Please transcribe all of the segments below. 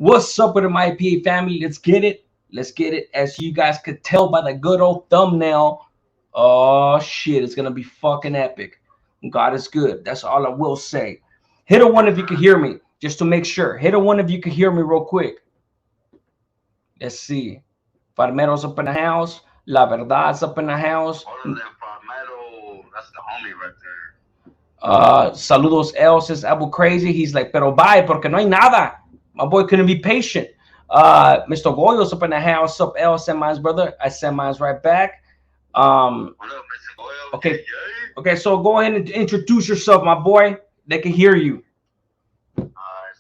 What's up with my IPA family? Let's get it. Let's get it. As you guys could tell by the good old thumbnail, oh shit, it's gonna be fucking epic. God is good. That's all I will say. Hit a one if you can hear me, just to make sure. Hit a one if you can hear me real quick. Let's see. Farmero's up in the house. La Verdad's up in the house. Other than Farmero, that's the homie right there. Saludos El says Abu crazy. He's like, pero bye, porque no hay nada. My boy couldn't be patient. Mr. Goyo's up in the house. Up El, send mine's brother. I send mine's right back. What up, Mr. Goyo? Okay. Okay, so go ahead and introduce yourself, my boy. They can hear you. Alright,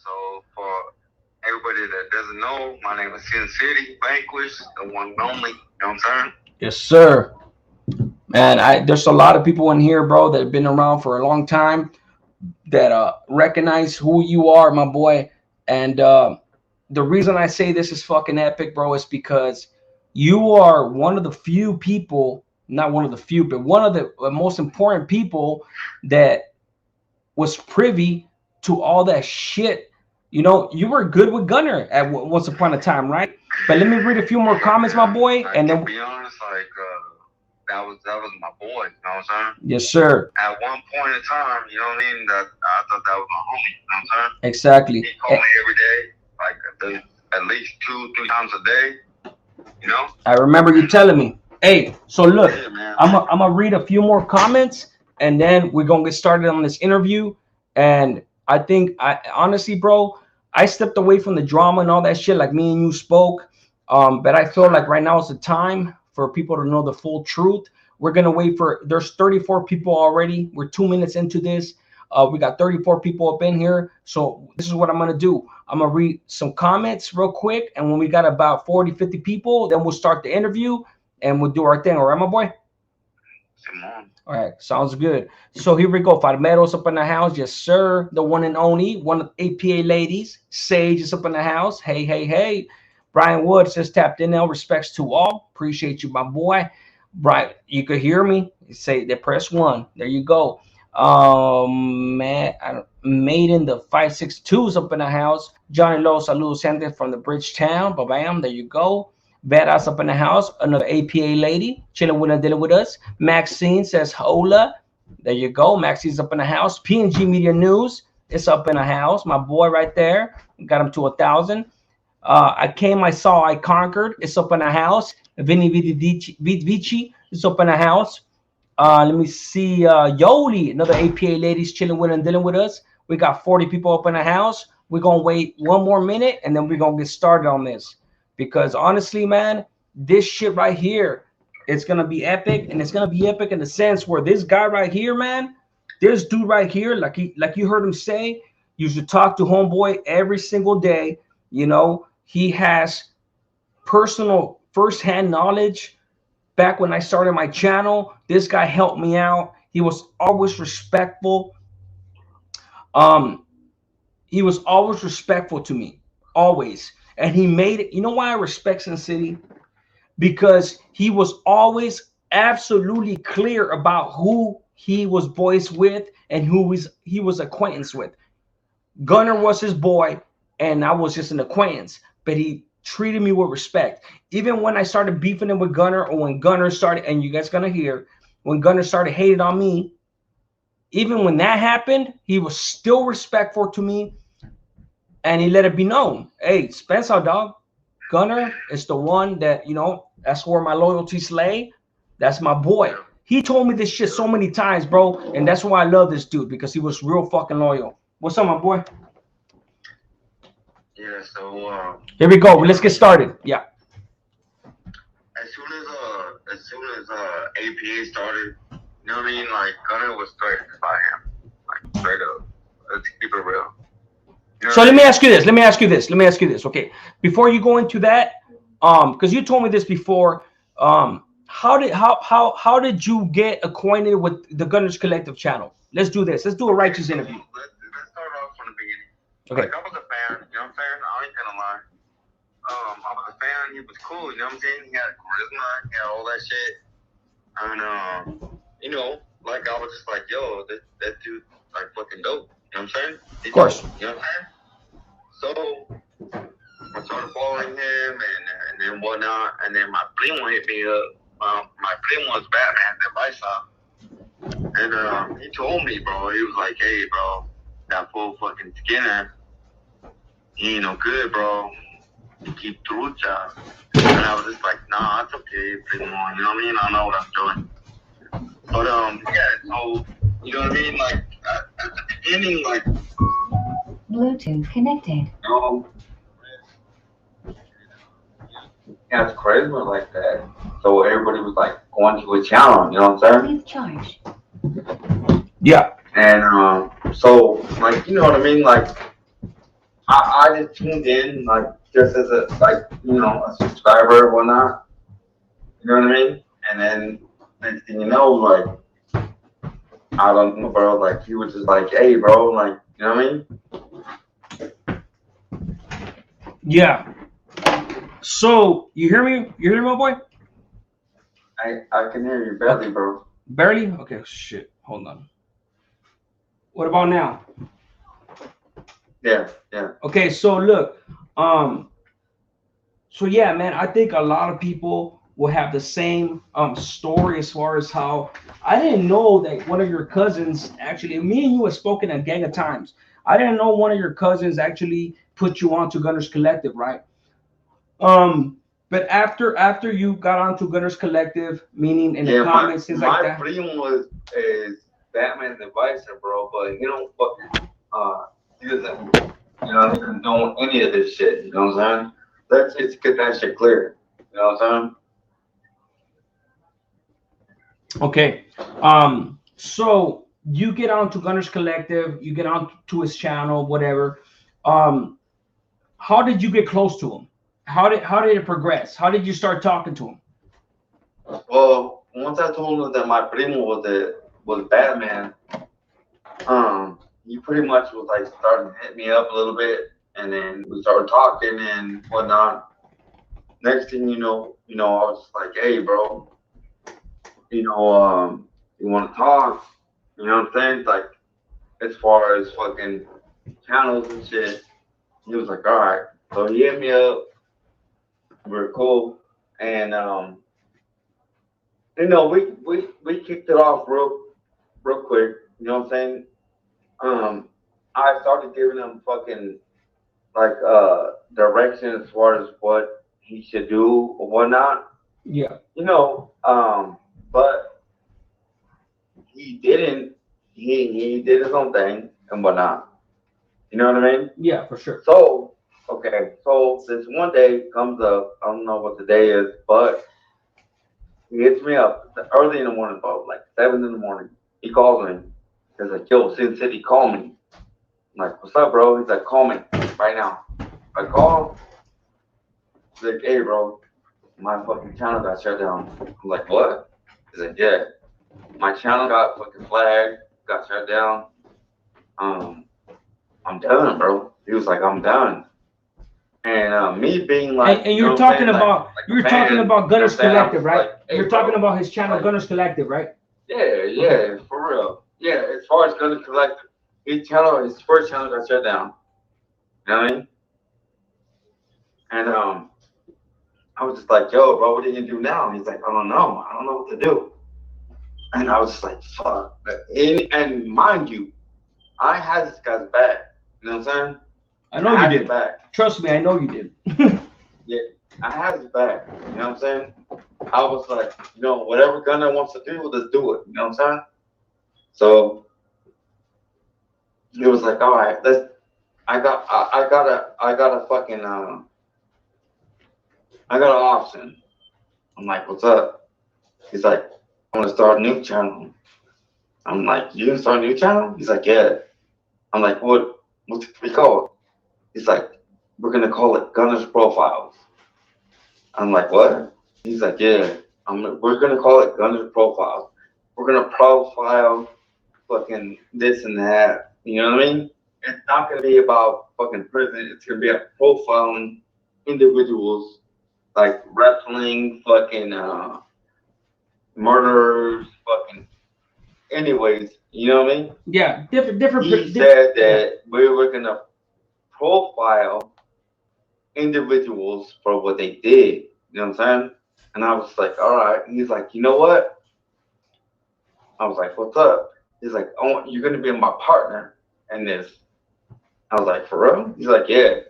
so for everybody that doesn't know, my name is Sin City Vanquish, the one and only. You know what I'm saying? Yes, sir. Man, there's a lot of people in here, bro, that have been around for a long time that recognize who you are, my boy. And the reason I say this is fucking epic, bro, is because you are one of the few people, not one of the few, but one of the most important people that was privy to all that shit. You know, you were good with Gunner at once upon a time, right? But let me read a few more comments, my boy, Like, and then to be honest, like that was my boy. You know what I'm saying? yes, sir. At one point in time, you know what I mean? That I thought that was my homie. You know what I'm saying? Exactly. He called me every day, like at least 2-3 times a day. You know? I remember you telling me. Hey, so look, Yeah, man. I'm gonna read a few more comments, and then we're gonna get started on this interview. And I think, I honestly, bro, I stepped away from the drama and all that shit, like me and you spoke. But I feel like right now is the time for people to know the full truth. We're gonna wait for. There's 34 people already. We're 2 minutes into this. We got 34 people up in here. So this is what I'm gonna do. I'm gonna read some comments real quick, and when we got about 40, 50 people, then we'll start the interview and we'll do our thing. All right, my boy? Simone. All right, sounds good. So here we go. Farmero's up in the house. Yes, sir. The one and only, one of the APA ladies. Sage is up in the house. Hey, hey, hey. Brian Wood says tapped in now. Respects to all. Appreciate you, my boy. Brian, you could hear me. Say they press one. There you go. Man, Maiden the 562 is up in the house. Johnny Lowe, saludos gente from the Bridge Town. Bam, there you go. Badass up in the house. Another APA lady chilling with and dealing with us. Maxine says hola. There you go. Maxine's up in the house. PNG Media News is up in the house. My boy right there. Got him to 1,000. I came, I saw, I conquered. It's up in the house. Vinny Vici is up in the house. Let me see. Yoli, another APA ladies chilling with and dealing with us. We got 40 people up in the house. We're gonna wait one more minute and then we're gonna get started on this. Because honestly, man, this shit right here, it's gonna be epic, and it's gonna be epic in the sense where this guy right here, man, this dude right here, like you heard him say, you should talk to homeboy every single day. You know, he has personal first-hand knowledge. Back when I started my channel, this guy helped me out. He was always respectful. He was always respectful to me, always. And he made it. You know why I respect Sin City? Because he was always absolutely clear about who he was boys with and who he was acquaintance with. Gunner was his boy, and I was just an acquaintance. But he treated me with respect. Even when I started beefing him with Gunner, or when Gunner started, and you guys gonna hear, when Gunner started hating on me, even when that happened, he was still respectful to me. And he let it be known, hey, Spencer, dog, Gunner is the one that, you know, that's where my loyalties lay. That's my boy. He told me this shit so many times, bro. And that's why I love this dude, because he was real fucking loyal. What's up, my boy? Yeah, so here we go. Let's get started. Yeah. As soon as APA started, you know what I mean? Like Gunner was threatened by him. Like straight up. Let's keep it real. You know so let me ask you this. Okay. Before you go into that, because you told me this before, how did you get acquainted with the Gunnerz Collective channel? Let's do this. Let's do a righteous interview. Let's start off from the beginning. Okay. Like I was a fan, you know what I'm saying? I ain't gonna lie. I was a fan, he was cool, you know what I'm saying? He had charisma, he had all that shit. And you know, like I was just like, yo, that dude like fucking dope. You know what I'm saying? Of course. You know what I'm saying? So I started following him and then whatnot, and then my primo hit me up. My primo was Batman, the Bison, and he told me, bro, he was like, hey, bro, that fool fucking Skinner, he ain't no good, bro. He keep trucha. And I was just like, nah, it's okay, primo. You know what I mean? I know what I'm doing. But yeah, so you know what I mean? Like at the beginning, like Bluetooth connected. has charisma like that. So everybody was like going to a channel, you know what I'm saying? Please charge. Yeah. And so like you know what I mean? Like I just tuned in like just as a like you know a subscriber or whatnot. You know what I mean? And then next thing you know, like I don't know, bro. Like he was just like, hey, bro, like you know what I mean? Yeah. So you hear me? You hear me, my boy? I can hear you barely, bro. Barely? Okay, shit. Hold on. What about now? Yeah, yeah. Okay, so look, so yeah, man, I think a lot of people will have the same story as far as how I didn't know that one of your cousins actually, me and you have spoken a gang of times. I didn't know one of your cousins actually put you onto Gunnerz Collective, right? But after you got onto Gunnerz Collective, meaning in the comments, things like that. My primo is Batman the Bison, bro, but he don't fucking he doesn't he doesn't know any of this shit, you know what I'm saying? Let's just get that shit clear. You know what I'm saying? Okay. So you get onto Gunnerz Collective, you get onto his channel, whatever. How did you get close to him? How did it progress? How did you start talking to him? Well, once I told him that my primo was Batman, he pretty much was like starting to hit me up a little bit, and then we started talking and whatnot. Next thing I was just like, hey, bro, you want to talk? You know what I'm saying? Like, as far as fucking channels and shit. He was like, all right. So he hit me up. We were cool, and we kicked it off real quick. You know what I'm saying? I started giving him fucking like direction as far as what he should do or whatnot. Yeah. But he didn't. He did his own thing and whatnot. You know what I mean? Yeah, for sure. So okay, so this one day comes up. I don't know what the day is, but he hits me up early in the morning, bro, like 7 in the morning. He calls me. He's like, "Yo, Sin City, call me." I'm like, "What's up, bro?" He's like, "Call me right now." I call. He's like, "Hey, bro, my fucking channel got shut down." I'm like, "What?" He's like, "Yeah, my channel got fucking flagged, got shut down. Um, I'm done, bro." He was like, "I'm done." And me being like, and you're talking about talking about Gunnerz Collective, right? Like, hey, you're talking about his channel, Gunnerz Collective, right? Yeah, for real. Yeah, as far as Gunnerz Collective, his first channel got shut down. You know what I mean? And I was just like, "Yo, bro, what are you gonna do now?" He's like, "I don't know. I don't know what to do." And I was just like, "Fuck." And mind you, I had this guy's back. You know what I'm saying? I know you did. Back. Trust me, I know you did. Yeah, I had his back. You know what I'm saying? I was like, whatever Gunner wants to do, let's do it. You know what I'm saying? So he was like, all right, I got a fucking I got an option. I'm like, what's up? He's like, I want to start a new channel. I'm like, you gonna start a new channel? He's like, yeah. I'm like, what's it gonna be called? He's like, we're gonna call it Gunnerz Profiles. I'm like, what? He's like, yeah. We're gonna call it Gunnerz Profiles. We're gonna profile fucking this and that. You know what I mean? It's not gonna be about fucking prison. It's gonna be about profiling individuals like wrestling, fucking murderers, fucking. Anyways, you know what I mean? Yeah, different. He said that we were gonna profile individuals for what they did. You know what I'm saying? And I was like, all right. And he's like, you know what? I was like, what's up? He's like, you're gonna be my partner in this. I was like, for real? He's like, yeah.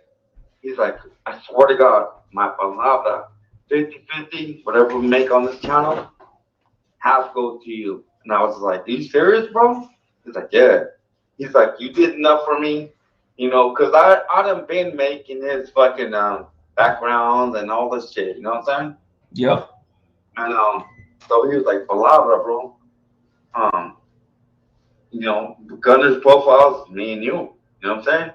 He's like, I swear to God, my palabra, 50-50, whatever we make on this channel, half goes to you. And I was like, are you serious, bro? He's like, yeah. He's like, you did enough for me, you know, because I done been making his fucking backgrounds and all this shit, you know what I'm saying? Yep. And so he was like, palabra, bro. Um, you know, Gunner's profiles, me and you know what I'm saying?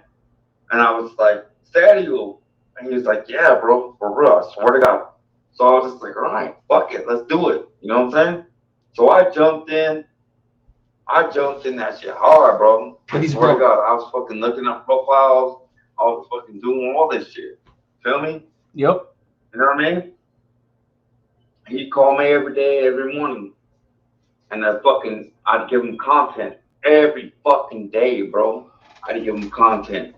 And I was like, serio? And he was like, yeah, bro, for real, I swear to God. So I was just like, all right, fuck it, let's do it. You know what I'm saying? So I jumped in that shit hard, bro. But he's swear to broke. God, I was fucking looking up profiles. I was fucking doing all this shit. Feel me? Yep. You know what I mean? He'd call me every day, every morning. And I'd give him content every fucking day, bro. I'd give him content.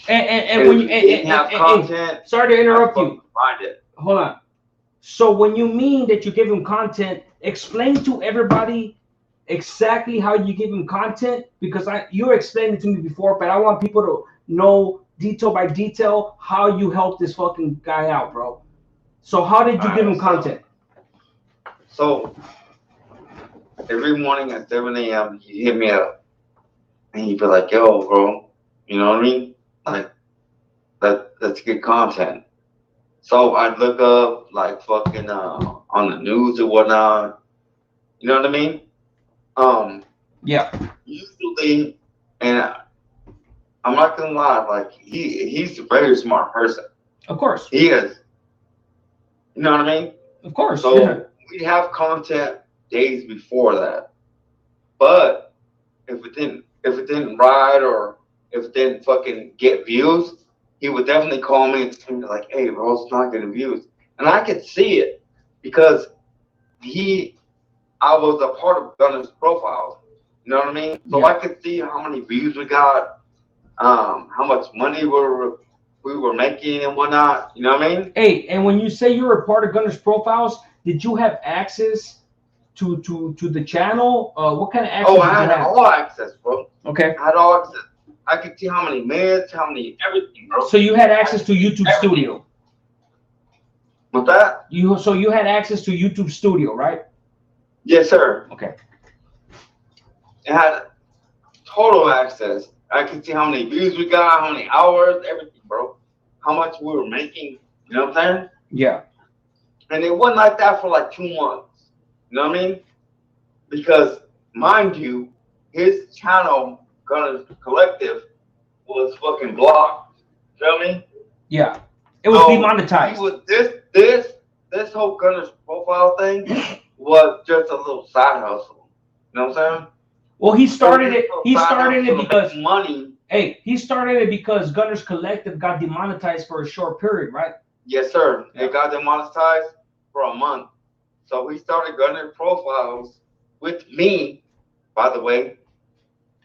And when you didn't have content, sorry to interrupt you. Find it. Hold on. So when you mean that you give him content, explain to everybody exactly how you give him content, because you explained it to me before, but I want people to know detail by detail how you help this fucking guy out, bro. So how did you give him content? So every morning at 7 a.m. he'd hit me up and he'd be like, yo, bro, you know what I mean? Like, let's get content. So I'd look up like fucking on the news or whatnot. You know what I mean? Yeah. Usually, and I'm not gonna lie, like he's a very smart person. Of course. He is. You know what I mean? Of course. So Yeah. we'd have content days before that. But if it didn't ride or if it didn't fucking get views, he would definitely call me and tell me like, hey bro, it's not getting views. And I could see it because I was a part of Gunner's profiles. You know what I mean? So Yeah. I could see how many views we got, how much money we were making and whatnot. You know what I mean? Hey, and when you say you were a part of Gunner's profiles, did you have access to the channel? What kind of access? Oh, I had all access, bro. Okay. I had all access. I could see how many minutes, how many everything, bro. So you had access to YouTube Studio. With that? So you had access to YouTube Studio, right? Yes, sir. Okay. It had total access. I could see how many views we got, how many hours, everything, bro. How much we were making. You know what I'm saying? Yeah. And it wasn't like that for like 2 months. You know what I mean? Because, mind you, his channel, Gunner's Collective, was fucking blocked. Feel me? Yeah. It was demonetized. This whole Gunner's profile thing was just a little side hustle. You know what I'm saying? Well, he started it because money. Hey, he started it because Gunner's Collective got demonetized for a short period, right? Yes, sir. Yeah. It got demonetized for a month. So we started Gunner profiles with me, by the way.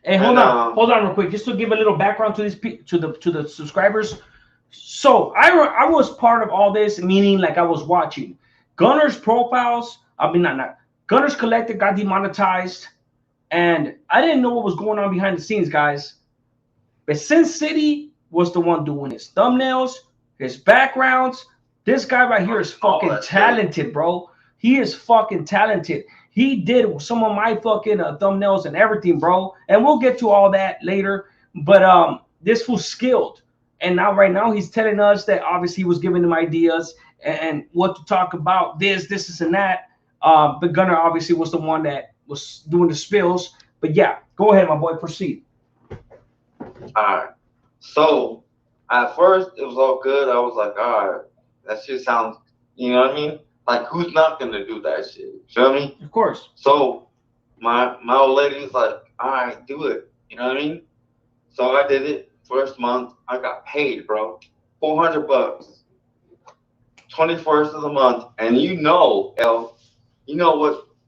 Hey, hold on real quick, just to give a little background to the subscribers. So I was part of all this, meaning like I was watching Gunner's profiles. I mean, not Gunner's Collective got demonetized, and I didn't know what was going on behind the scenes, guys. But Sin City was the one doing his thumbnails, his backgrounds. This guy right here is fucking talented, bro. He is fucking talented. He did some of my fucking thumbnails and everything, bro. And we'll get to all that later. But this was skilled. And now, right now, he's telling us that obviously he was giving them ideas and what to talk about, this, and that. But Gunner obviously was the one that was doing the spills. But yeah, go ahead, my boy, proceed. All right. So at first it was all good. I was like, all right, that shit sounds, you know what I mean? Like, who's not gonna do that shit? You feel me? Of course. So my old lady was like, all right, do it. You know what I mean? So I did it. First month, I got paid, bro. $400. 21st of the month, and you know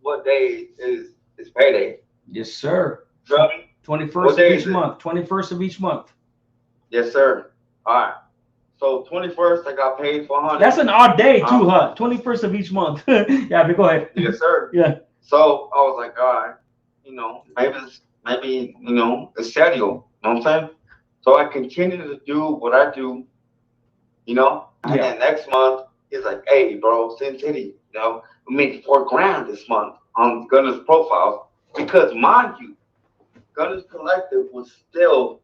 what day is payday? Yes, sir. You feel me? 21st of each month. 21st of each month. Yes, sir. All right. So 21st, I got paid for 100. That's an odd day too, huh? 21st of each month. Yeah, but go ahead. Yes, sir. Yeah. So I was like, all right, maybe it's schedule. You know what I'm saying? So I continued to do what I do, And Yeah. then next month, he's like, hey, bro, Sin City, we made $4,000 this month on Gunner's profile because, mind you, Gunner's Collective was still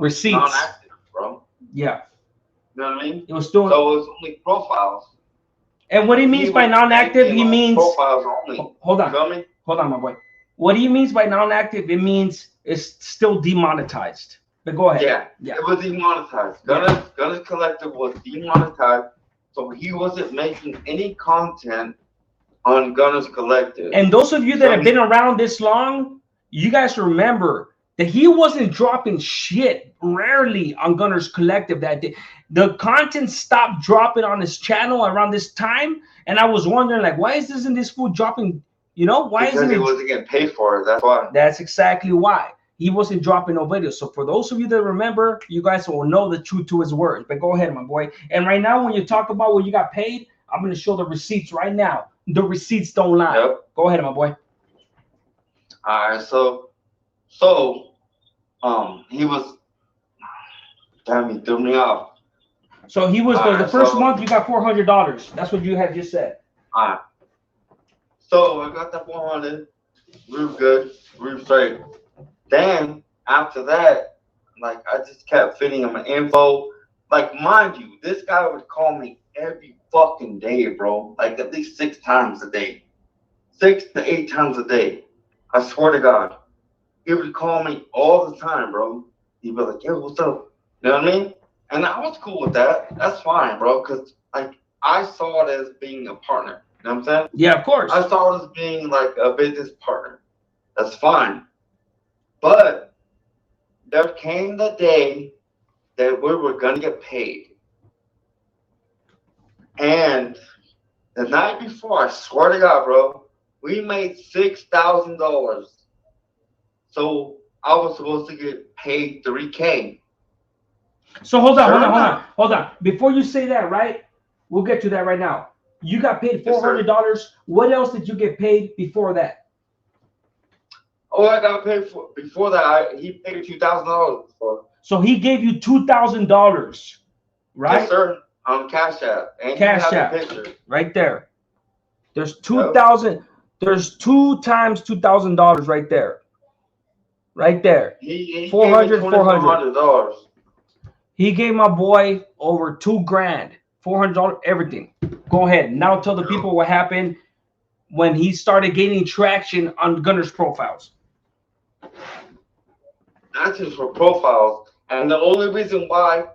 Receipts. non-active, bro. Yeah. You know what I mean? It was still. So it was only profiles. And what he means by non-active, he means. Profiles only. Hold on. You feel me? Hold on, my boy. What he means by non-active, it means it's still demonetized. But go ahead. Yeah. It was demonetized. Gunner's Collective was demonetized, so he wasn't making any content on Gunner's Collective. And those of you that have been around this long, you guys remember that he wasn't dropping shit rarely on Gunner's Collective that day. The content stopped dropping on his channel around this time, and I was wondering, like, why isn't this fool dropping? Why because isn't he wasn't getting paid for it? That's why. That's exactly why he wasn't dropping no videos. So for those of you that remember, you guys will know the truth to his words. But go ahead, my boy. And right now, when you talk about what you got paid, I'm going to show the receipts right now. The receipts don't lie. Yep. Go ahead, my boy. All right, so he was, damn, he threw me off. So he was the first month you got $400. That's what you had just said. All right. So I got that 400. We were good. We were straight. Then after that, like I just kept feeding him info. Like, mind you, this guy would call me every fucking day, bro. Like at least 6 times a day. 6 to 8 times a day. I swear to God. He would call me all the time, bro. He'd be like, yo, what's up? You know what I mean? And I was cool with that. That's fine, bro. Because, like, I saw it as being a partner. You know what I'm saying? Yeah, of course. I saw it as being, like, a business partner. That's fine. But there came the day that we were going to get paid. And the night before, I swear to God, bro, we made $6,000. So I was supposed to get paid $3,000. So hold on. Before you say that, right? We'll get to that right now. You got paid $400. What else did you get paid before that? Oh, I got paid for before that. He paid me $2,000 before. So he gave you $2,000, right? Yes, sir. On Cash App. And Cash App. Right there. There's 2,000. There's 2 times $2,000 right there. Right there. He 400, gave me $2,400. He gave my boy over $2,000, $400, everything. Go ahead. Now tell the people what happened when he started gaining traction on Gunner's profiles. That's just for profiles. And the only reason why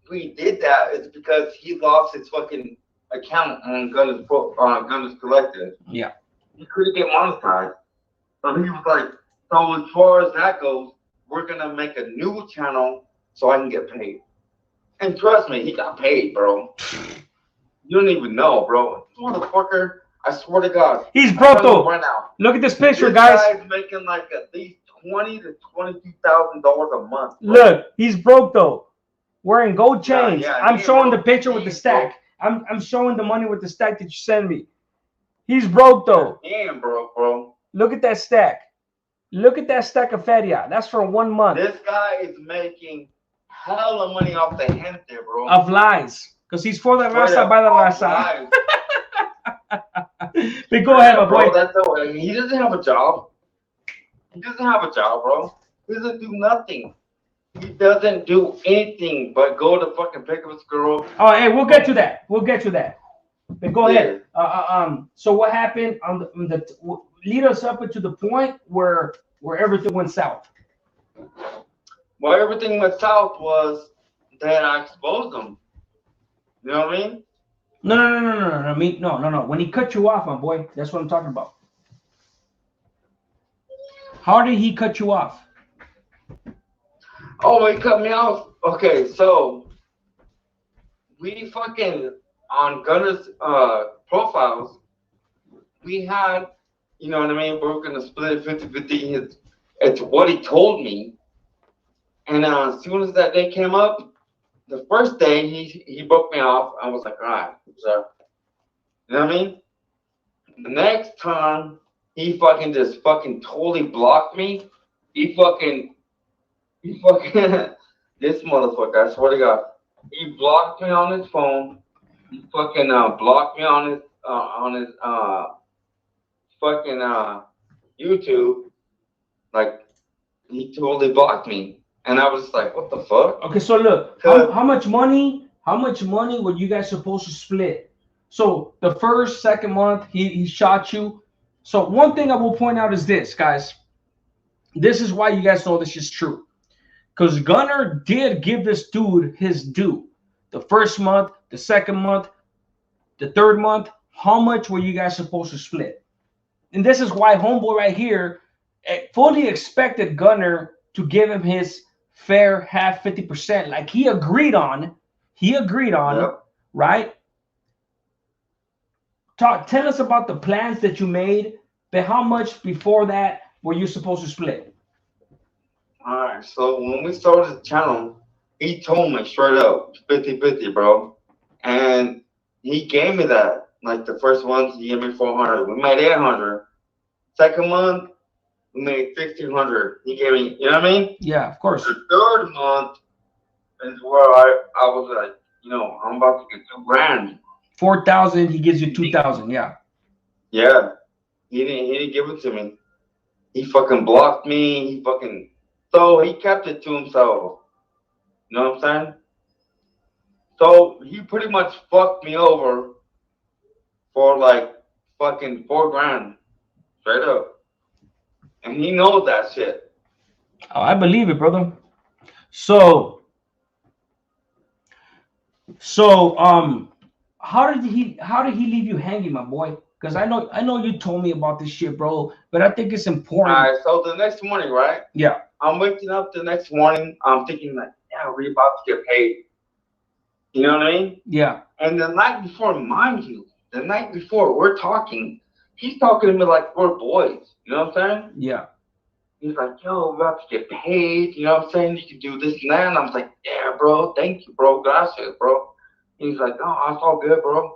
we did that is because he lost his fucking account on Gunner's Collective. Yeah. He couldn't get monetized. So he was like, so as far as that goes, we're going to make a new channel so I can get paid. And trust me, he got paid, bro. You don't even know, bro. This motherfucker, I swear to God. He's broke though. Right now. Look at this picture, This guys. guy's making like at least $20,000 to $22,000 a month. Bro. Look, he's broke though. Wearing gold chains. Yeah, I'm showing the picture with the stack. I'm showing the money with the stack that you sent me. He's broke though. Damn, bro. Look at that stack. Look at that stack of feria. That's for 1 month. This guy is making hella money off the gente, bro. Of lies. Because he's for the raza by the raza. But go ahead, my boy. Bro, that's the way. He doesn't have a job. He doesn't have a job, bro. He doesn't do nothing. He doesn't do anything but go to fucking pick up his girl. Oh, hey, we'll get to that. But go ahead. So what happened lead us up into the point where everything went south? Well, everything went south was that I exposed him. You know what I mean? No. When he cut you off, my boy, that's what I'm talking about. How did he cut you off? Oh, he cut me off. Okay, so we fucking on Gunner's profiles, we had, you know what I mean? We're gonna split it 50-50. It's what he told me. And as soon as that day came up, the first day he broke me off. I was like, all right, so you know what I mean? The next time he fucking just fucking totally blocked me. He fucking this motherfucker. I swear to God, he blocked me on his phone. He fucking blocked me on his fucking YouTube. Like he totally blocked me, and I was just like, what the fuck? Okay, so look, Cause how much money were you guys supposed to split? So the first, second month, he shot you. So one thing I will point out is this, guys. This is why you guys know this is true. Because Gunner did give this dude his due. The first month, the second month, the third month, how much were you guys supposed to split? And this is why Homeboy right here fully expected Gunner to give him his fair half 50%, like he agreed on. yep. Right? Tell us about the plans that you made, but how much before that were you supposed to split? All right. So when we started the channel, he told me straight up 50-50, bro, and he gave me that. Like the first month, he gave me 400. We made 800. Second month, we made 1,600. He gave me, you know what I mean? Yeah, of course. The third month is where I was like, I'm about to get 2 grand. 4,000, he gives you 2,000. Yeah. Yeah, he didn't give it to me. He fucking blocked me. So he kept it to himself. You know what I'm saying? So he pretty much fucked me over for like fucking 4 grand straight up, and he knows that shit. Oh, I believe it, brother. So, so how did he leave you hanging, my boy? Because I know you told me about this shit, bro. But I think it's All important. right. So the next morning, right? Yeah. I'm waking up the next morning. I'm thinking like, yeah, we're about to get paid. You know what I mean? Yeah. And the night before, mind you, the night before we're talking, he's talking to me like we're boys. You know what I'm saying? Yeah. He's like, yo, we're about to get paid. You know what I'm saying? You can do this and that. And I was like, yeah, bro. Thank you, bro. Gracias, bro. He's like, oh, that's all good, bro.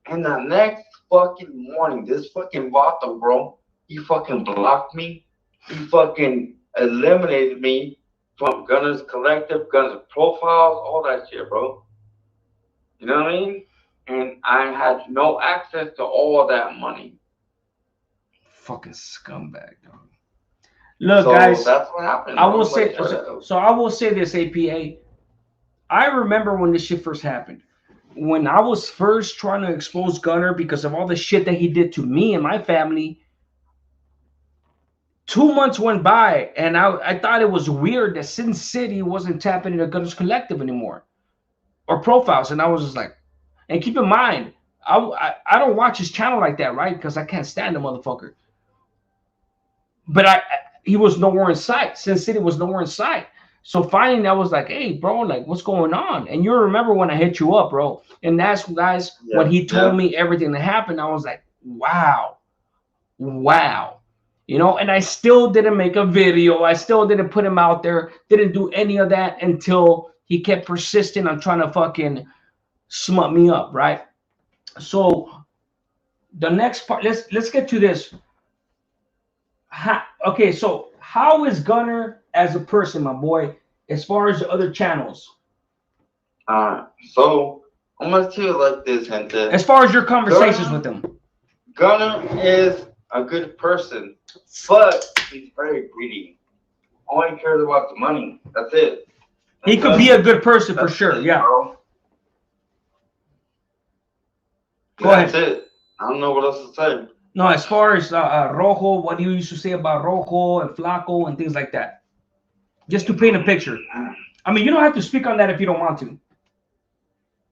And the next fucking morning, this fucking vato, bro, he fucking blocked me. He fucking eliminated me from Gunner's Collective, Gunner's profiles, all that shit, bro. You know what I mean? And I had no access to all that money. Fucking scumbag, dog. Look, So guys, that's what happened, I bro. will Like, say so. I will say this, APA. I remember when this shit first happened. When I was first trying to expose Gunner because of all the shit that he did to me and my family, 2 months went by, and I thought it was weird that Sin City wasn't tapping into Gunner's Collective anymore or profiles, and I was just like, and keep in mind, I don't watch his channel like that, right? Because I can't stand the motherfucker. But he was nowhere in sight. Sin City was nowhere in sight. So finally, I was like, hey, bro, like, what's going on? And you remember when I hit you up, bro? And that's, guys, when he told me everything that happened, I was like, wow. And I still didn't make a video. I still didn't put him out there. Didn't do any of that until he kept persisting on trying to fucking smut me up, right? So the next part, let's get to this. Okay, so how is Gunner as a person, my boy, as far as the other channels? So I'm gonna tell you like this, gente. As far as your conversations with him. Gunner is a good person, but he's very greedy. All he cares about the money. That's it. He could be a good person for sure. It, yeah. Bro. That's it. I don't know what else to say. No, as far as Rojo, what do you used to say about Rojo and Flaco and things like that? Just to paint a picture. I mean, you don't have to speak on that if you don't want to.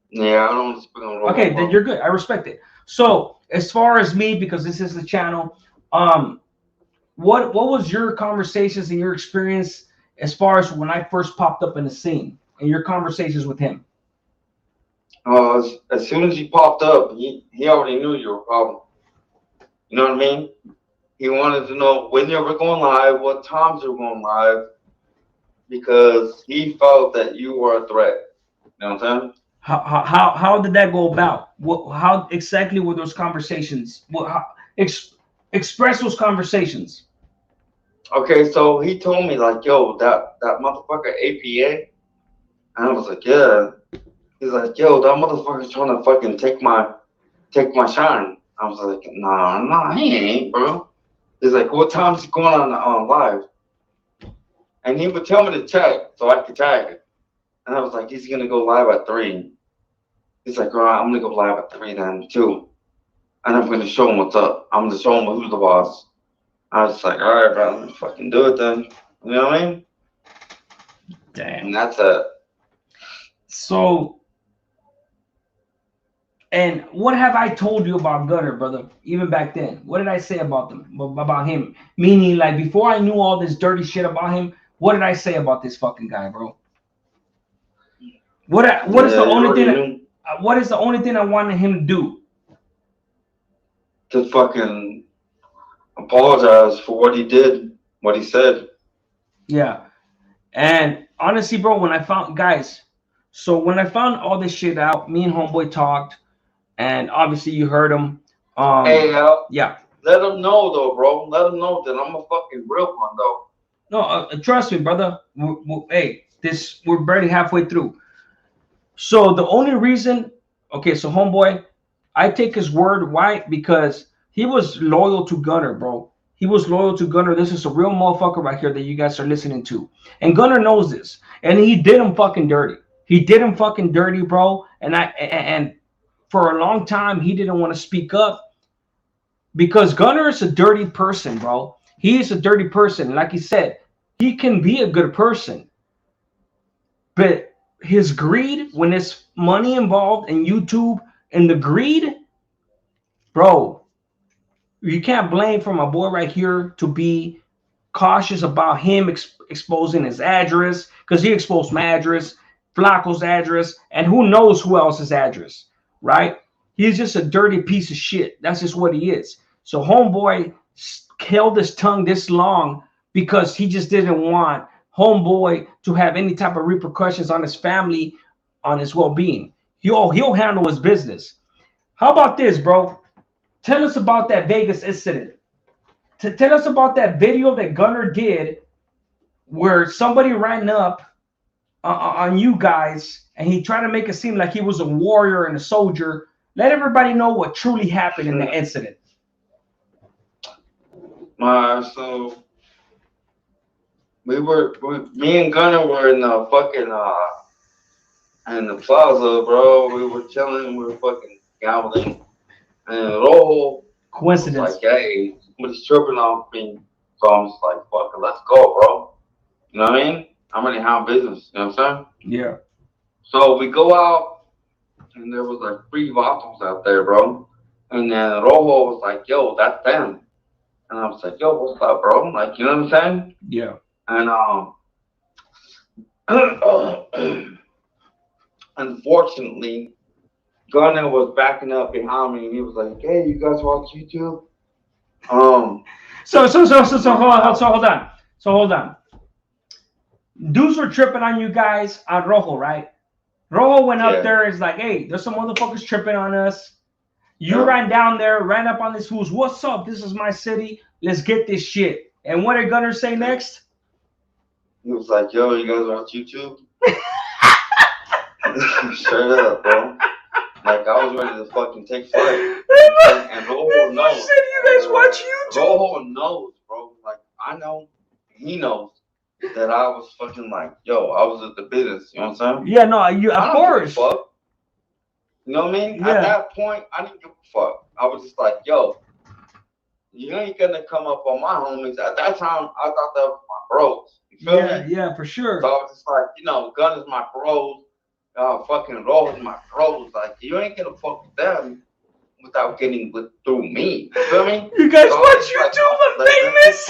Yeah, I don't want to speak on Rojo. Okay, then you're good. I respect it. So, as far as me, because this is the channel, what was your conversations and your experience as far as when I first popped up in the scene and your conversations with him? As soon as he popped up, he already knew you were a problem. You know what I mean? He wanted to know when you were going live, what times you were going live, because he felt that you were a threat. You know what I'm saying? How did that go about? How exactly were those conversations? Express those conversations. Okay, so he told me like, yo, that motherfucker APA, and I was like, yeah. He's like, yo, that motherfucker's trying to fucking take my shine. I was like, nah, he ain't, bro. He's like, what time's he going on live? And he would tell me to tag so I could tag it. And I was like, he's gonna go live at 3. He's like, all right, I'm gonna go live at 3 then too. And I'm gonna show him what's up. I'm gonna show him who's the boss. I was like, all right, bro, let's fucking do it then. You know what I mean? Damn. And that's it. So, and what have I told you about Gunner, brother? Even back then, what did I say about him? Meaning, like before I knew all this dirty shit about him, what did I say about this fucking guy, bro? What is the only thing? What is the only thing I wanted him to do? To fucking apologize for what he did, what he said. Yeah. And honestly, bro, when I found all this shit out, me and Homeboy talked, and obviously you heard him. Hey, yeah. Let him know though, bro. Let him know that I'm a fucking real one though. No, trust me, brother. We're barely halfway through. So the only reason, okay, so Homeboy, I take his word. Why? Because he was loyal to Gunner, bro. He was loyal to Gunner. This is a real motherfucker right here that you guys are listening to. And Gunner knows this. And he did him fucking dirty. He did him fucking dirty, bro. And for a long time, he didn't want to speak up because Gunner is a dirty person, bro. He is a dirty person. Like he said, he can be a good person. But his greed, when there's money involved in YouTube and the greed, bro, you can't blame for my boy right here to be cautious about him exposing his address, because he exposed my address, Flacco's address, and who knows who else's address, right? He's just a dirty piece of shit. That's just what he is. So Homeboy held his tongue this long because he just didn't want Homeboy to have any type of repercussions on his family, on his well-being. He'll handle his business. How about this, bro? Tell us about that Vegas incident. Tell us about that video that Gunner did where somebody ran up on you guys and he tried to make it seem like he was a warrior and a soldier. Let everybody know what truly happened in the incident. So me and Gunner were in the fucking in the plaza, bro. We were chilling, we were fucking gambling, and Rojo coincidence. Was like, hey, somebody's tripping off me, so I'm just like, fuck it, let's go, bro. You know what I mean? I'm ready to have business. You know what I'm saying? Yeah. So we go out, and there was like 3 vatos out there, bro. And then Rojo was like, yo, that's them. And I was like, yo, what's up, bro? Like, you know what I'm saying? Yeah. And unfortunately, Gunner was backing up behind me, and he was like, hey, you guys watch YouTube? So hold on. Dudes were tripping on you guys on Rojo, right? Rojo went up there and is like, hey, there's some motherfuckers tripping on us. You ran down there, ran up on this fools. What's up? This is my city. Let's get this shit. And what did Gunner say next? He was like, yo, you guys watch YouTube? Straight up, bro. Like, I was ready to fucking take flight. And Rojo knows. You said you guys watch YouTube? Rojo knows, bro. Like, I know. He knows that I was fucking like, yo, I was at the business. You know what I'm saying? Yeah, no, of course. Fuck. You know what I mean? Yeah. At that point, I didn't give a fuck. I was just like, yo, you ain't gonna come up on my homies. At that time, I thought that was my bros. You feel me? Yeah, for sure. So I was just like, you know, Gunner's my bros. Fucking Roll's my bros. Like, you ain't gonna fuck with them without getting through me. You feel me? You guys watch YouTube? I'm famous.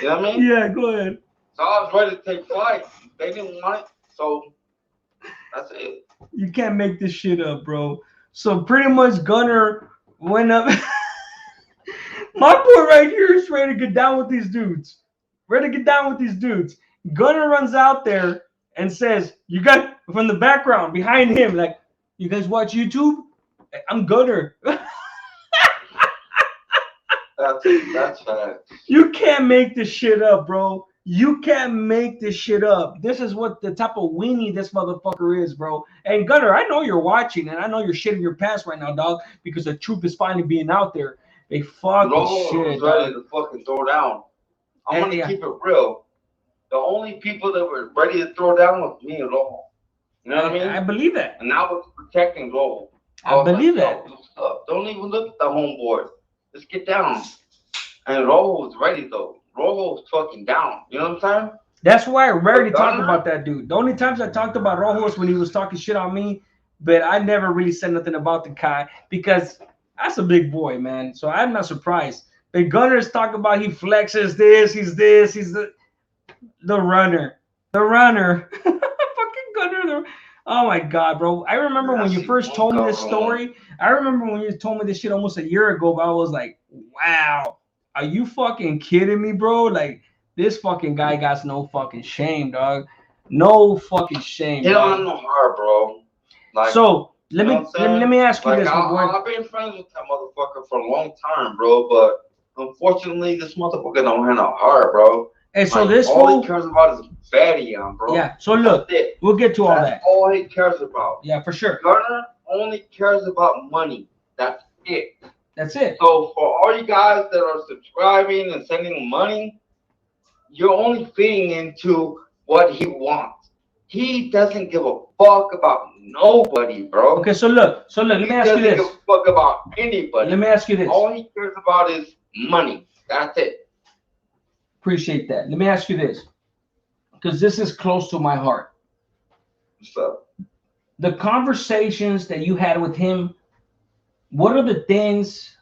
You know what I mean? Yeah, go ahead. So I was ready to take flight. They didn't want it, so that's it. You can't make this shit up, bro. So pretty much Gunner went up. My boy right here is ready to get down with these dudes. Gunner runs out there and says, you guys, from the background behind him, like, you guys watch YouTube? I'm Gunner. That's fact. You can't make this shit up, bro. You can't make this shit up. This is what the type of weenie this motherfucker is, bro. And Gunner, I know you're watching, and I know you're shitting your pants right now, dog, because the truth is finally being out there. They fucking shit, ready dog. to fucking throw down. I'm And gonna yeah. keep it real. The only people that were ready to throw down was me and Rojo. You know what I mean? I believe that. And I was protecting Rojo. I believe that. Yo, stop. Don't even look at the homeboy. Let's get down. And Rojo was ready though. Rojo was fucking down. You know what I'm saying? That's why I rarely talk Gunner? about that dude. The only times I talked about Rojo was when he was talking shit on me, but I never really said nothing about the guy because that's a big boy, man. So I'm not surprised. But Gunner's talk about he flexes this, he's the runner. The runner. Fucking Gunner. Oh my God, bro. I remember when you first told me this story. I remember when you told me this shit almost a year ago, but I was like, wow. Are you fucking kidding me, bro? Like, this fucking guy got no fucking shame, dog. No fucking shame. He don't have no heart, bro. Like, so let you me know what I'm saying? let me ask you like, this, my boy. I've been friends with that motherfucker for a long time, bro. But unfortunately, this motherfucker don't have no heart, bro. And so Like, this all fool, he cares about is fatty on, bro. yeah. So look, That's it. we'll get to all That's that. all he cares about. Yeah, for sure. Gunner only cares about money. That's it. That's it. So for all you guys that are subscribing and sending him money, you're only feeding into what he wants. He doesn't give a fuck about nobody, bro. Okay, so look, let me ask you He this. doesn't give a fuck about anybody. Let me ask you this. All he cares about is money. That's it. Appreciate that. Let me ask you this, because this is close to my heart. What's up? The conversations that you had with him, what are the things,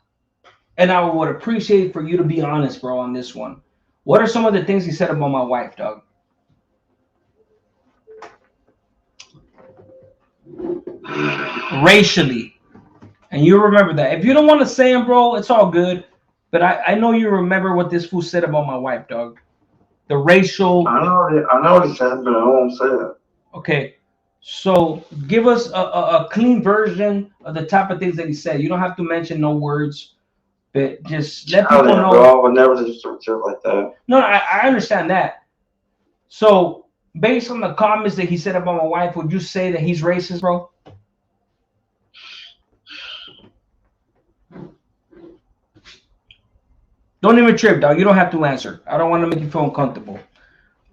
and I would appreciate for you to be honest, bro, on this one. What are some of the things he said about my wife, dog? Racially. And you remember that. If you don't want to say them, bro, it's all good. But I know you remember what this fool said about my wife, dog. The racial. I know what he said, but I won't say it. Okay. So give us a clean version of the type of things that he said. You don't have to mention no words, but just let people know. Bro, I would never just do shit like that. No, I understand that. So based on the comments that he said about my wife, would you say that he's racist, bro? Don't even trip, dog. You don't have to answer. I don't want to make you feel uncomfortable.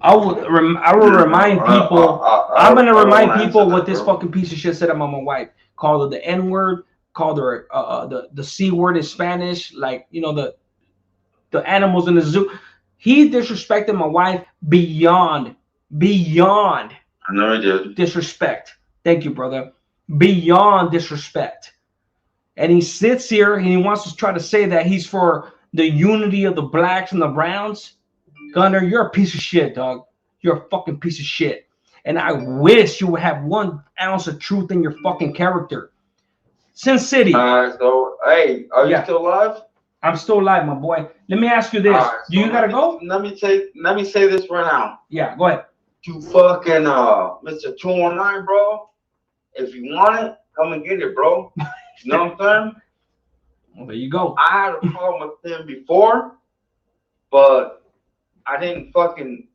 I will remind people. I'm gonna remind people what this fucking piece of shit said about my wife. Called her the N-word. Called her the C word in Spanish. Like, you know, the animals in the zoo. He disrespected my wife beyond I know he did. disrespect. Thank you, brother. Beyond disrespect. And he sits here and he wants to try to say that he's for the unity of the blacks and the browns. Gunner, you're a piece of shit, dog. You're a fucking piece of shit. And I wish you would have 1 ounce of truth in your fucking character. Sin City. So, hey, are you still alive? I'm still alive, my boy. Let me ask you this. Right, Do you gotta go? Let me say this right now. Yeah, go ahead. To fucking Mr. 219, bro. If you want it, come and get it, bro. You know what I'm saying? Well, there you go. I had a problem with him before, but I didn't fucking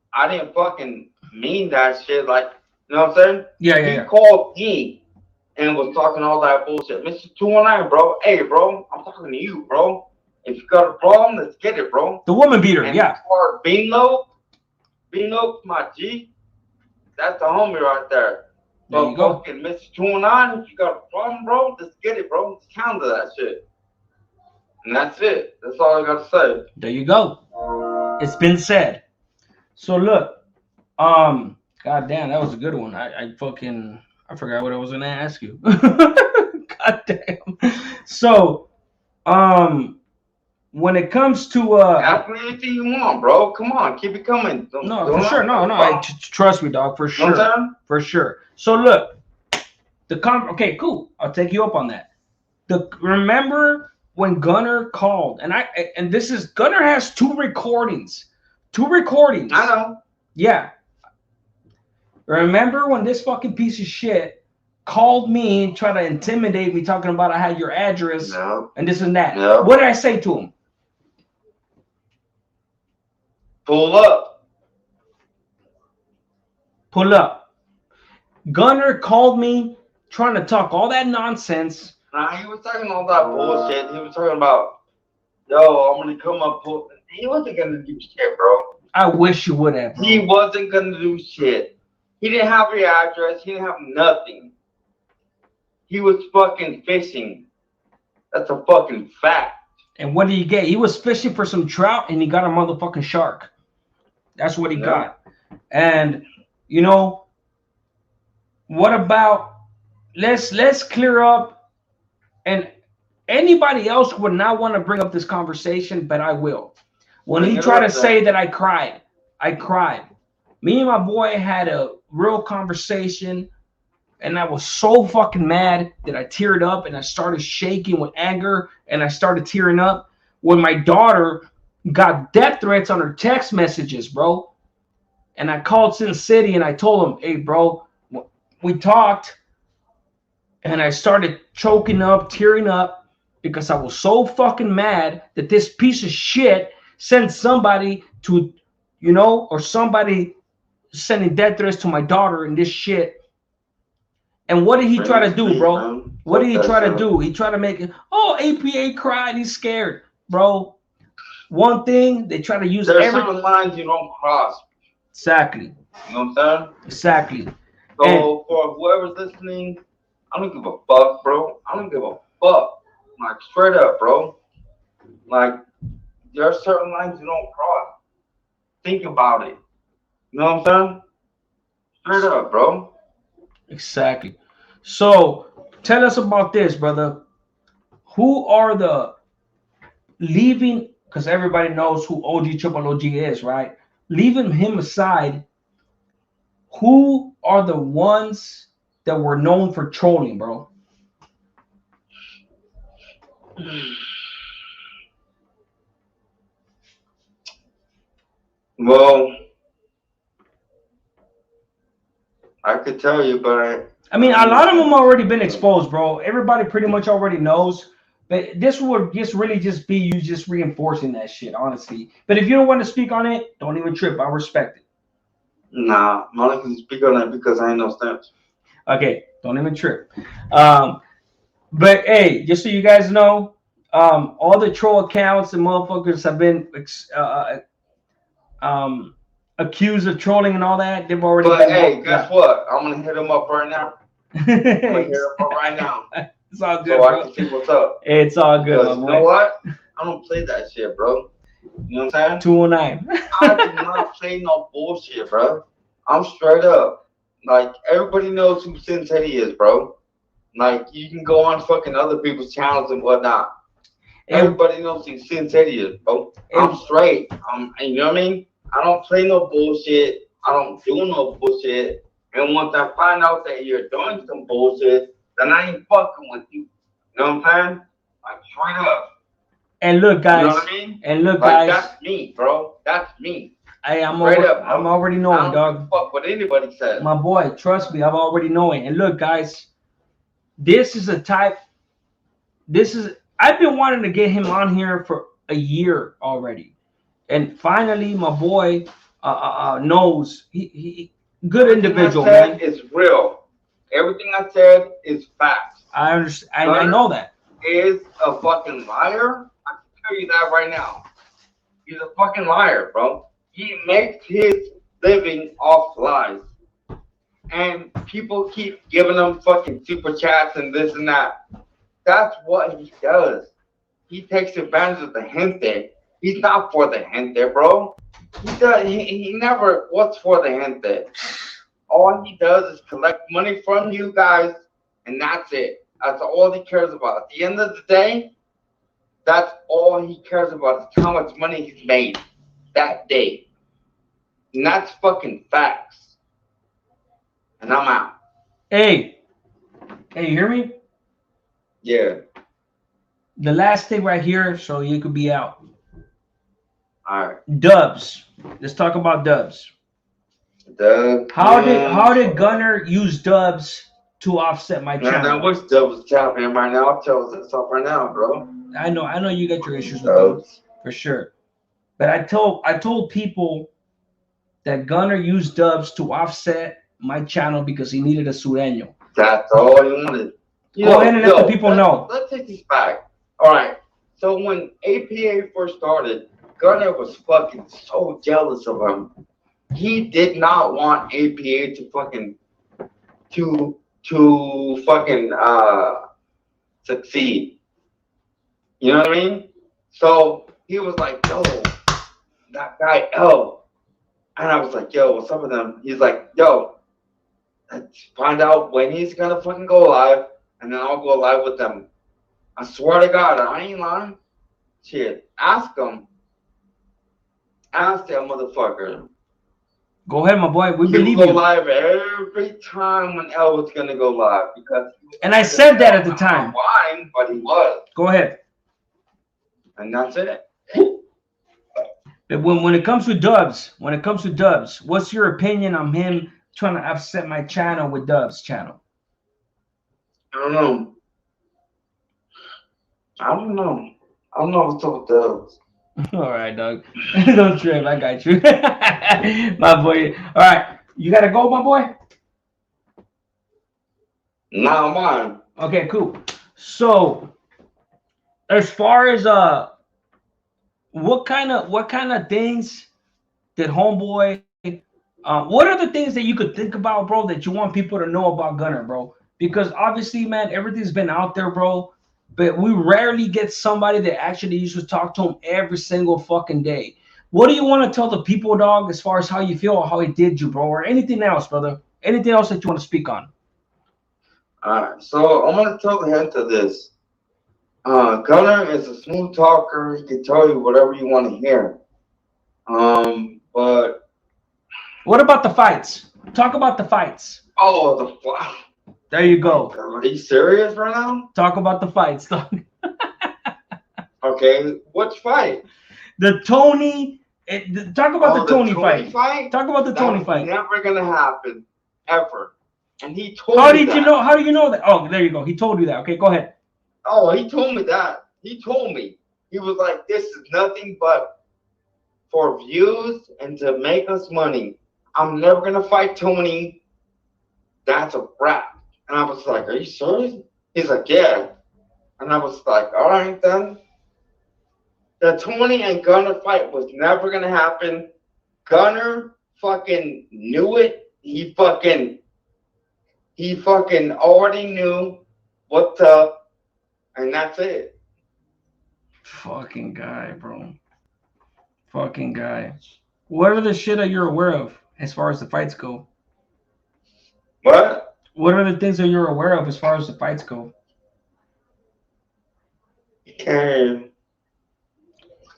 mean that shit. Like, you know what I'm saying? Yeah. He called me and was talking all that bullshit. Mr. 219, bro. Hey, bro, I'm talking to you, bro. If you got a problem, let's get it, bro. The woman beater, And yeah. for Bino, my G, that's the homie right there. There you go. Fucking Mr. 219, if you got a problem, bro, let's get it, bro. Let's counter that shit. And that's it. That's all I got to say. There you go. It's been said. So look, god damn, that was a good one. I forgot what I was gonna ask you. God damn. So, when it comes to ask me anything you want, bro. Come on, keep it coming. For sure. No. Trust me, dog. For sure. Sometime? For sure. So look, okay, cool. I'll take you up on that. Remember when Gunner called, and this is Gunner has 2 recordings. 2 recordings. I know. Yeah. Remember when this fucking piece of shit called me and tried to intimidate me, talking about I had your address and this and that? Yeah. What did I say to him? Pull up. Pull up. Gunner called me trying to talk all that nonsense. Nah, he was talking all that bullshit. He was talking about, yo, I'm gonna come up. He wasn't gonna do shit, bro. I wish you would have. Bro. He wasn't gonna do shit. He didn't have your address. He didn't have nothing. He was fucking fishing. That's a fucking fact. And what did he get? He was fishing for some trout and he got a motherfucking shark. That's what he got. And you know, what about let's clear up, and anybody else would not want to bring up this conversation, but I will. When he tried to say that I cried. Me and my boy had a real conversation, and I was so fucking mad that I teared up and I started shaking with anger and I started tearing up when my daughter got death threats on her text messages, bro. And I called Sin City and I told him, hey, bro, we talked, and I started choking up, tearing up, because I was so fucking mad that this piece of shit sent somebody to, you know, or somebody sending death threats to my daughter and this shit. And what did he try to do, bro? What did he try to do? He tried to make it, oh, APA cried, he's scared. Bro, one thing, they try to use There's certain lines you don't cross. Exactly. You know what I'm saying? Exactly. So And for whoever's listening, I don't give a fuck, bro. I don't give a fuck. Like, straight up, bro. Like, there are certain lines you don't cross. Think about it. You know what I'm saying? Straight up, bro. exactly. So tell us about this, brother. Who are the leaving, because everybody knows who OG Triple OG is, right? Leaving him aside, who are the ones that were known for trolling, bro? Well, I could tell you, but I mean, a lot of them already been exposed, bro. Everybody pretty much already knows. But this would just really just be you just reinforcing that shit, honestly. But if you don't want to speak on it, don't even trip. I respect it. nah, I'm not gonna speak on that because I ain't no stamps. Okay, don't even trip. But hey, just so you guys know, all the troll accounts and motherfuckers have been accused of trolling and all that. They've already. But hey, guess what? I'm gonna hit them up right now. I'm gonna hit them up right now. It's all good, So I bro. can see what's up. It's all good, Because my you boy. know what? I don't play that shit, bro. You know what I'm saying? 209. I do not play no bullshit, bro. I'm straight up. Like, everybody knows who Sin Teddy is, bro. Like, you can go on fucking other people's channels and whatnot. Everybody knows who Sin Teddy is, bro. I'm straight. You know what I mean? I don't play no bullshit. I don't do no bullshit. And once I find out that you're doing some bullshit, then I ain't fucking with you. You know what I'm saying? Like, straight up. And look, guys. You know what I mean? And look, Like, guys. that's me, bro. That's me. Hey, I'm Straight up, bro. I'm already knowing, I don't dog. give a fuck what anybody says. My boy, trust me, I'm already knowing. And look, guys, this is a type. I've been wanting to get him on here for a year already, and finally, my boy knows he good individual, Everything I man. said is real. Everything I said is facts. I understand. I know that. Is a fucking liar. I can tell you that right now. He's a fucking liar, bro. He makes his living off lies. And people keep giving him fucking super chats and this and that. That's what he does. He takes advantage of the gente. He's not for the gente, bro. He never was for the gente. All he does is collect money from you guys, and that's it. That's all he cares about. At the end of the day, that's all he cares about is how much money he's made that day. And that's fucking facts. And I'm out. Hey, you hear me? Yeah. The last thing right here, so you could be out. All right. Dubs. Let's talk about Dubs. How did Gunner use dubs to offset my Man, I channel? wish Dub was tapping right now. I'll tell us stuff right now, bro. I know you got your issues with them Dubs. for sure. But I told people that Gunner used dubs to offset my channel because he needed a sureño. That's all he wanted. Go ahead and let the people know. Let's take this back. All right. So when APA first started, Gunner was fucking so jealous of him. He did not want APA to fucking succeed. You know what I mean? So he was like, yo, that guy L. And I was like, yo, what's up with him? He's like, yo, let's find out when he's gonna fucking go live, and then I'll go live with them. I swear to God, I ain't lying. Shit, ask him. Ask that motherfucker. Go ahead, my boy. We He believe would go you. live every time when L was gonna go live because. And I said that at the time. Lying, but he was, Go ahead. and that's it. But when it comes to dubs, what's your opinion on him trying to upset my channel with Dubs channel? I don't know. I don't know what's up with those. All right, dog. Don't trip. I got you. My boy. All right. You got to go, my boy? Nah, mine. Okay, cool. So, as far as what kind of things did homeboy what are the things that you could think about, bro, that you want people to know about Gunner, bro? Because obviously, man, everything's been out there, bro, but we rarely get somebody that actually used to talk to him every single fucking day. What do you want to tell the people, dog, as far as how you feel or how he did you, bro, or anything else, brother? Anything else that you want to speak on? Alright, so I'm gonna tell the hint of this. Gunner is a smooth talker. He can tell you whatever you want to hear. But What about the fights? Talk about the fights. There you go. Are you serious right now? Talk about the fights, dog. Okay, which fight? The Tony. Talk about the Tony fight. Talk about the Tony fight. Never gonna happen, ever. And he told How me did you know? How do you know that? Oh, there you go. He told you that. Okay, go ahead. Oh, he told me that. He told me. He was like, this is nothing but for views and to make us money. I'm never gonna fight Tony. That's a wrap. And I was like, are you serious? He's like, yeah. And I was like, all right then. The Tony and Gunner fight was never gonna happen. Gunner fucking knew it. He fucking already knew what's up, and that's it. Fucking guy, bro. Fucking guy. What are the shit that you're aware of as far as the fights go? What? What are the things that you're aware of as far as the fights go? Okay.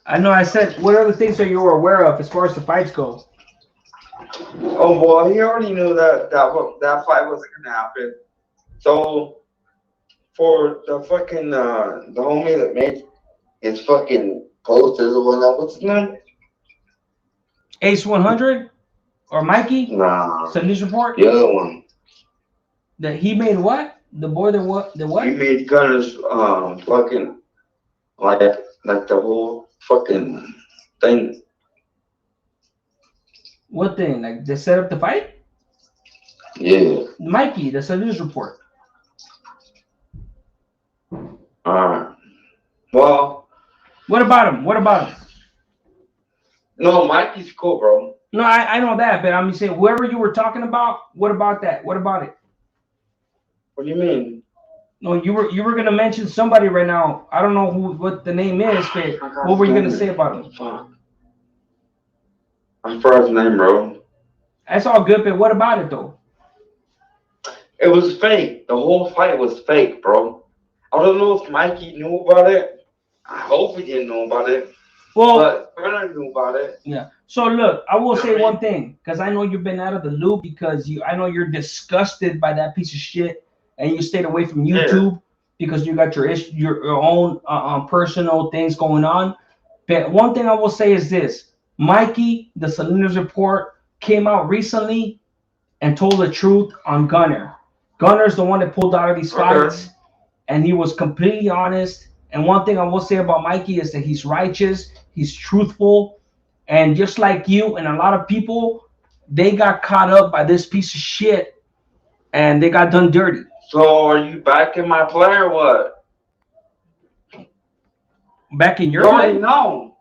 I know I said, what are the things that you're aware of as far as the fights go? Oh boy, he already knew that fight wasn't gonna happen. So for the fucking the homie that made his fucking posters or whatnot, what's his name? Ace 100 or Mikey? Nah, Some news report the other one. that he made what? The boy that what? The what? He made Gunner's fucking like the whole fucking thing. What thing? Like they set up the fight? Yeah. Mikey, that's a news report. Alright. Well, What about him? What about him? no, Mikey's cool, bro. No, I know that, but I'm saying whoever you were talking about, what about that? What about it? What do you mean? No, you were gonna mention somebody right now. I don't know what the name is, but what were you gonna say about him? Fuck. I forgot his name, bro. That's all good, but what about it though? It was fake. The whole fight was fake, bro. I don't know if Mikey knew about it. I hope he didn't know about it. Well, But Gunner knew about it. yeah. So look, I will say one thing, because I know you've been out of the loop because I know you're disgusted by that piece of shit, and you stayed away from YouTube because you got your own personal things going on. But one thing I will say is this: Mikey, the Salinas report, came out recently and told the truth on Gunner. Gunner's the one that pulled out of these fights, and he was completely honest. And one thing I will say about Mikey is that he's righteous, he's truthful, and just like you and a lot of people, they got caught up by this piece of shit, and they got done dirty. So are you backing my play or what? Back in your You already play? know.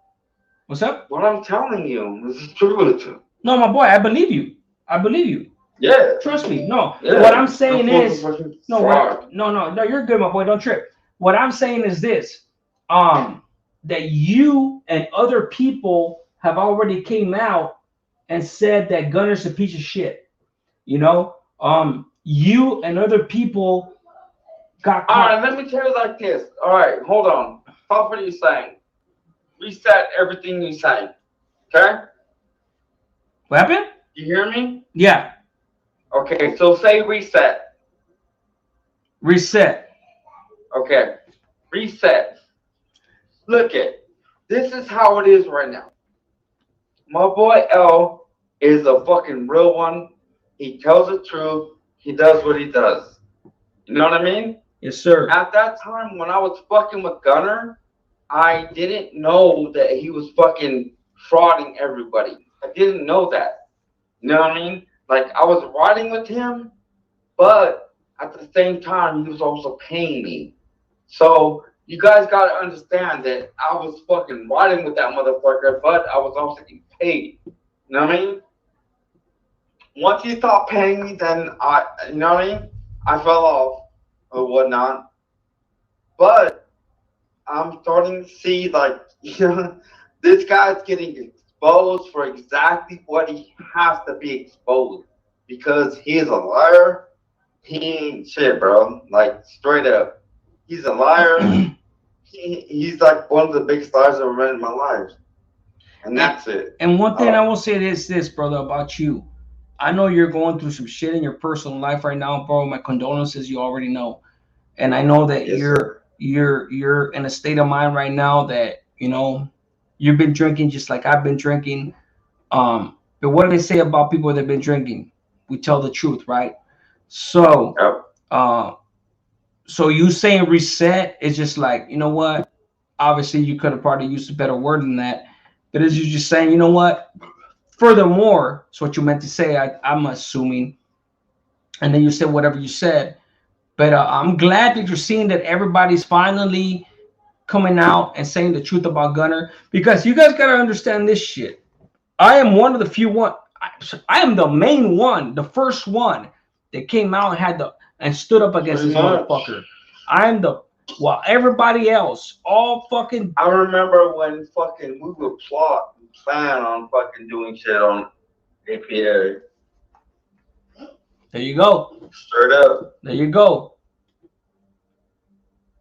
What's up? What I'm telling you, this is true. No, my boy, I believe you. I believe you. Yeah. Trust me. No, Yeah. what I'm saying is, no, fraud. no, you're good, my boy. Don't trip. What I'm saying is this: that you and other people have already came out and said that Gunner's a piece of shit. You know, you and other people got All caught. right, let me tell you like this. All right, hold on. Stop what you're saying. Reset everything you're saying. Okay? What happened? You hear me? Yeah. Okay, so say reset. Reset. Okay. Reset. Look it. This is how it is right now. My boy L is a fucking real one. He tells the truth. He does what he does. You know what I mean? Yes, sir. At that time when I was fucking with Gunner, I didn't know that he was fucking frauding everybody. I didn't know that. You know what I mean? Like, I was riding with him, but at the same time, he was also paying me. So, you guys gotta understand that I was fucking riding with that motherfucker, but I was also getting paid. You know what I mean? Once he stopped paying me, then you know what I mean? I fell off or whatnot. But I'm starting to see, like, you know, this guy's getting exposed for exactly what he has to be exposed. Because he is a liar. He ain't shit, bro. Like, straight up. He's a liar. He's like one of the biggest liars I've ever met in my life. And that's it. And one thing I will say is this, brother, about you. I know you're going through some shit in your personal life right now, bro. My condolences, you already know. And I know that Yes, you're in a state of mind right now that, you know, you've been drinking just like I've been drinking. But what do they say about people that have been drinking? We tell the truth, right? So Yep. so you saying reset is just like, you know what? Obviously you could have probably used a better word than that. But as you just saying, you know what? Furthermore, it's what you meant to say, I'm assuming. And then you said whatever you said. But I'm glad that you're seeing that everybody's finally coming out and saying the truth about Gunner, because you guys gotta understand this shit. I am one of the few one. I am the main one, the first one that came out and and stood up against this motherfucker. I'm the while everybody else all fucking. I remember when fucking we would plot and plan on fucking doing shit on APA. There you go. Straight up. There you go.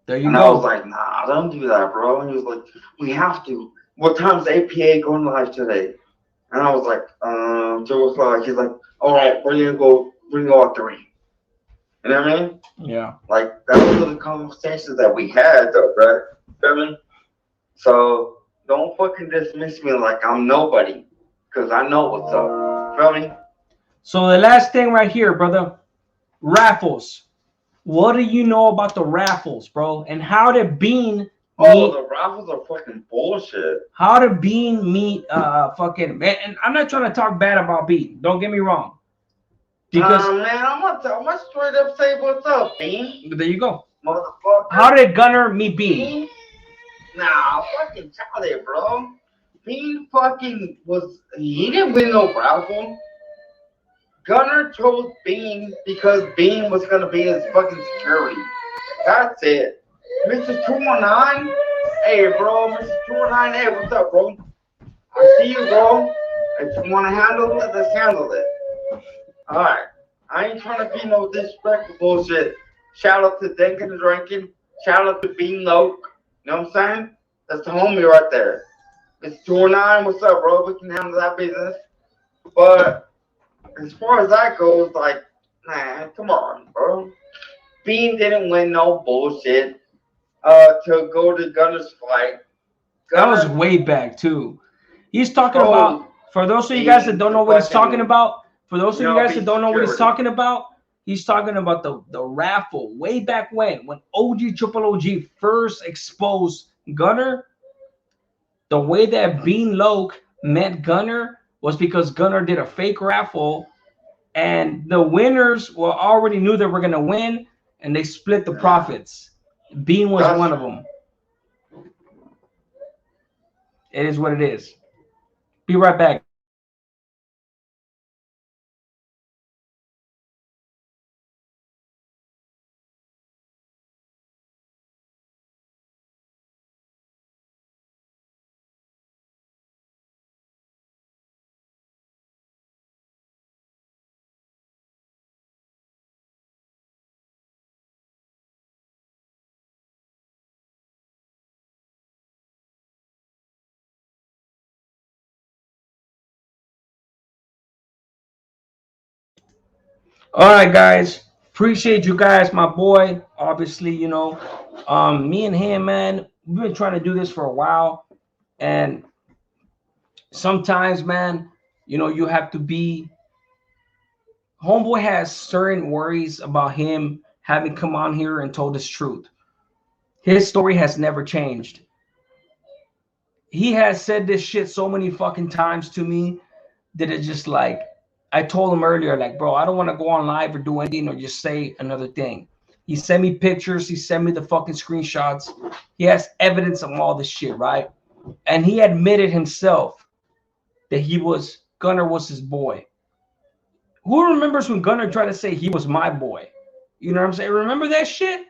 There you And go. I was like, nah, don't do that, bro. And he was like, we have to. What time's APA going live today? And I was like, 2 o'clock. He's like, all right, we're gonna go at 3. You know what I mean? Yeah. Like, that was the conversations that we had, though, right? Feel me? So, don't fucking dismiss me like I'm nobody. Because I know what's up. Feel me? So the last thing right here, brother, Raffles. What do you know about the Raffles, bro? And how did Bean meet? The Raffles are fucking bullshit. How did Bean meet fucking, and I'm not trying to talk bad about Bean. Don't get me wrong. Because man, I'm gonna straight up say what's up, Bean. there you go. Motherfucker. How did Gunner meet Bean? Nah, fucking tell it, bro. Bean fucking he didn't win no raffle. Gunner chose Bean because Bean was gonna be his fucking security. That's it. Mr. 219, hey bro, Mr. 219, hey, what's up, bro? I see you, bro. If you wanna handle it, let's handle it. Alright. I ain't trying to be no disrespectful bullshit. Shout out to Dinkin' and Drinking. Shout out to Bean Loke. You know what I'm saying? That's the homie right there. Mr. 219, what's up, bro? We can handle that business. But as far as that goes, like, man, come on, bro. Bean didn't win no bullshit to go to Gunner's fight. That was way back too. He's talking about For those of you guys that don't know what he's talking about, he's talking about the raffle way back when OG Triple OG first exposed Gunner. The way that Bean Loke met Gunner was because Gunner did a fake raffle, and the winners were already knew they were gonna win, and they split the profits. Bean was one of them. It is what it is. Be right back. All right, guys. Appreciate you guys, my boy. Obviously, me and him, man, we've been trying to do this for a while, and sometimes, man, you have to be. Homeboy has certain worries about him having come on here and told his truth. His story has never changed. He has said this shit so many fucking times to me that it's just like, I told him earlier, like, bro, I don't want to go on live or do anything or just say another thing. He sent me pictures. He sent me the fucking screenshots. He has evidence of all this shit, right? And he admitted himself that Gunner was his boy. Who remembers when Gunner tried to say he was my boy? You know what I'm saying? Remember that shit?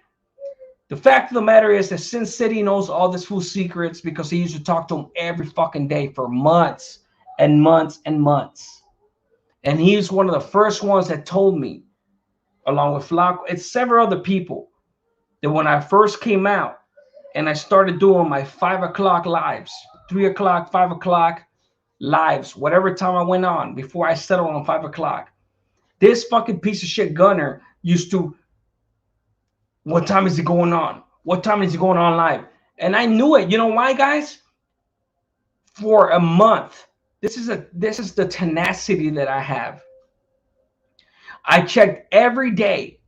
The fact of the matter is that Sin City knows all this fool's secrets because he used to talk to him every fucking day for months and months and months. And he's one of the first ones that told me, along with Flacco, it's several other people, that when I first came out and I started doing my 5 o'clock lives, 3 o'clock, 5 o'clock lives, whatever time I went on before I settled on 5 o'clock, this fucking piece of shit Gunner used to, what time is he going on? What time is he going on live? And I knew it. You know why, guys? For a month. This is the tenacity that I have. I checked every day,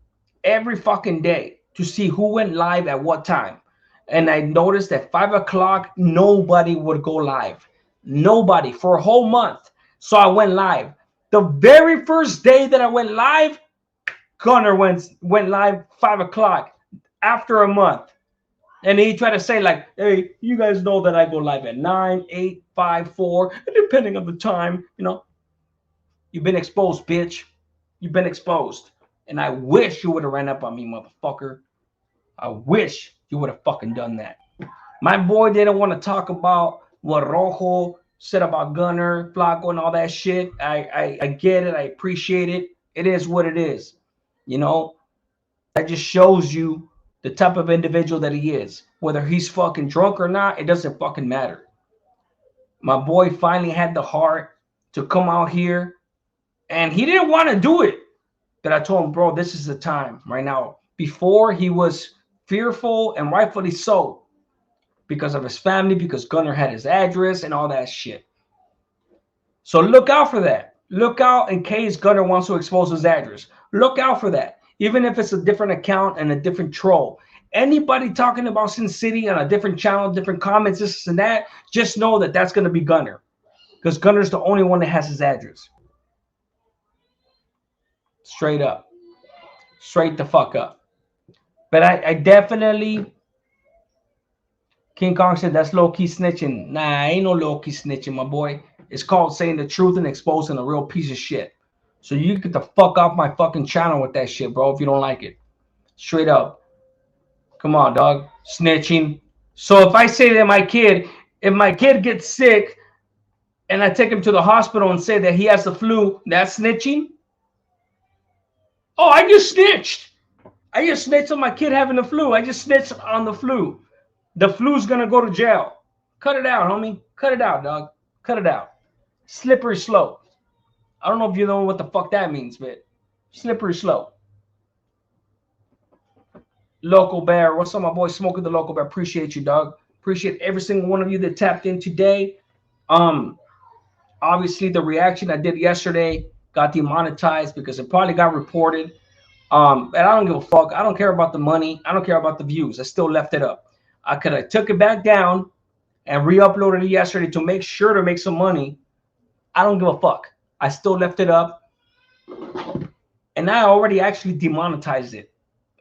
every fucking day, to see who went live at what time. And I noticed at 5 o'clock, nobody would go live. Nobody for a whole month. So I went live. The very first day that I went live, Gunner went live 5 o'clock after a month. And he tried to say, like, hey, you guys know that I go live at 9, 8, 5, 4, depending on the time, You've been exposed, bitch. You've been exposed. And I wish you would have ran up on me, motherfucker. I wish you would have fucking done that. My boy didn't want to talk about what Rojo said about Gunner, Flacco, and all that shit. I get it. I appreciate it. It is what it is. That just shows you the type of individual that he is. Whether he's fucking drunk or not, it doesn't fucking matter. My boy finally had the heart to come out here, and he didn't want to do it. But I told him, bro, this is the time right now. Before, he was fearful, and rightfully so, because of his family, because Gunner had his address and all that shit. So look out for that. Look out in case Gunner wants to expose his address. Look out for that. Even if it's a different account and a different troll. Anybody talking about Sin City on a different channel, different comments, this and that, just know that that's going to be Gunner. Because Gunner's the only one that has his address. Straight up. Straight the fuck up. But I definitely... King Kong said that's low-key snitching. Nah, ain't no low-key snitching, my boy. It's called saying the truth and exposing a real piece of shit. So you get the fuck off my fucking channel with that shit, bro, if you don't like it. Straight up. Come on, dog. Snitching. So if I say that if my kid gets sick and I take him to the hospital and say that he has the flu, that's snitching? Oh, I just snitched. I just snitched on my kid having the flu. I just snitched on the flu. The flu's going to go to jail. Cut it out, homie. Cut it out, dog. Cut it out. Slippery slope. I don't know if you know what the fuck that means, but slippery slope. Local Bear. What's up, my boy? Smoking the Local Bear. Appreciate you, dog. Appreciate every single one of you that tapped in today. Obviously, the reaction I did yesterday got demonetized because it probably got reported. And I don't give a fuck. I don't care about the money. I don't care about the views. I still left it up. I could have took it back down and re-uploaded it yesterday to make sure to make some money. I don't give a fuck. I still left it up, and I already actually demonetized it.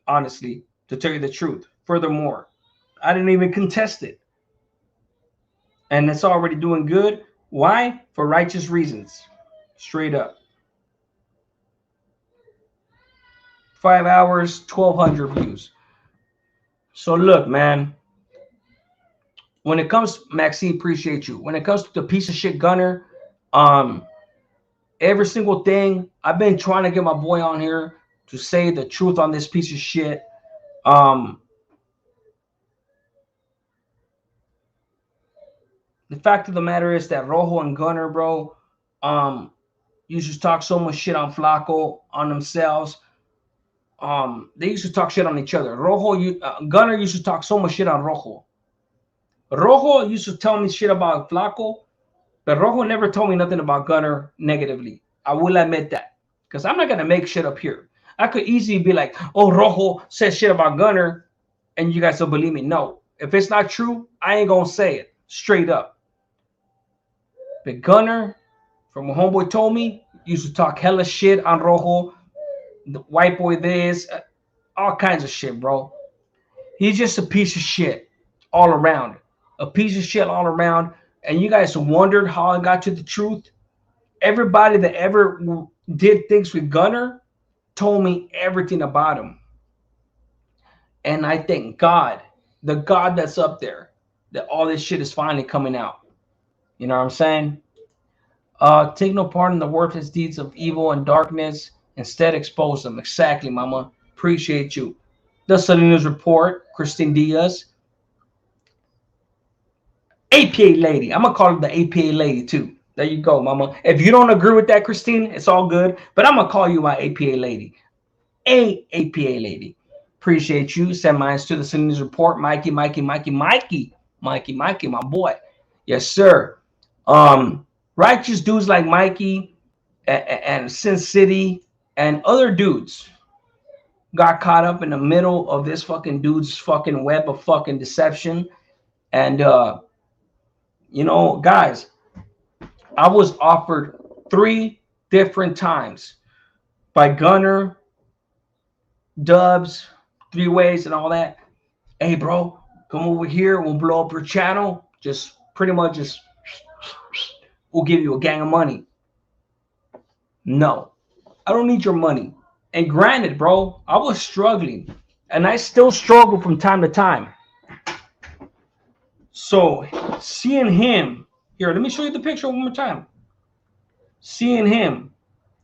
Honestly, to tell you the truth. Furthermore, I didn't even contest it, and it's already doing good. Why? For righteous reasons. Straight up. 5 hours, 1,200 views. So look, man. When it comes, Maxine, appreciate you. When it comes to the piece of shit Gunner, um, every single thing I've been trying to get my boy on here to say the truth on this piece of shit. Um, the fact of the matter is that Rojo and Gunner, bro, used to talk so much shit on Flacco, on themselves. They used to talk shit on each other. Gunner used to talk so much shit on Rojo. Rojo used to tell me shit about Flacco, but Rojo never told me nothing about Gunner negatively. I will admit that. Because I'm not going to make shit up here. I could easily be like, oh, Rojo said shit about Gunner, and you guys don't believe me. No. If it's not true, I ain't going to say it straight up. But Gunner, from what homeboy told me, used to talk hella shit on Rojo. The white boy this, all kinds of shit, bro. He's just a piece of shit all around. A piece of shit all around. And you guys wondered how I got to the truth. Everybody that ever did things with Gunner told me everything about him. And I thank God, the God that's up there, that all this shit is finally coming out. You know what I'm saying? Take no part in the worthless deeds of evil and darkness. Instead, expose them. Exactly, mama. Appreciate you. The Salinas Report, Christine Diaz. APA lady. I'm going to call her the APA lady, too. There you go, mama. If you don't agree with that, Christine, it's all good. But I'm going to call you my APA lady. APA lady. Appreciate you. Send mine to the Salinas Report. Mikey, my boy. Yes, sir. Righteous dudes like Mikey and Sin City and other dudes got caught up in the middle of this fucking dude's fucking web of fucking deception. And, guys, I was offered 3 different times by Gunner, Dubs, 3 ways and all that. Hey, bro, come over here. We'll blow up your channel. Just pretty much we'll give you a gang of money. No, I don't need your money. And granted, bro, I was struggling. And I still struggle from time to time. So seeing him, here, let me show you the picture one more time. Seeing him,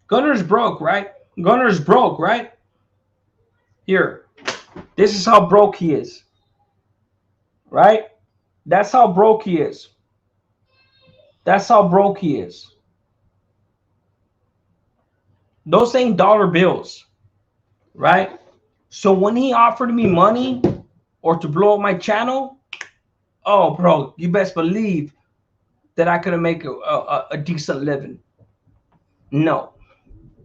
Gunner's broke, right? Gunner's broke, right? Here, this is how broke he is. Right? That's how broke he is. That's how broke he is. Those ain't dollar bills. Right? So when he offered me money or to blow up my channel, oh, bro, you best believe that I could make a decent living. No,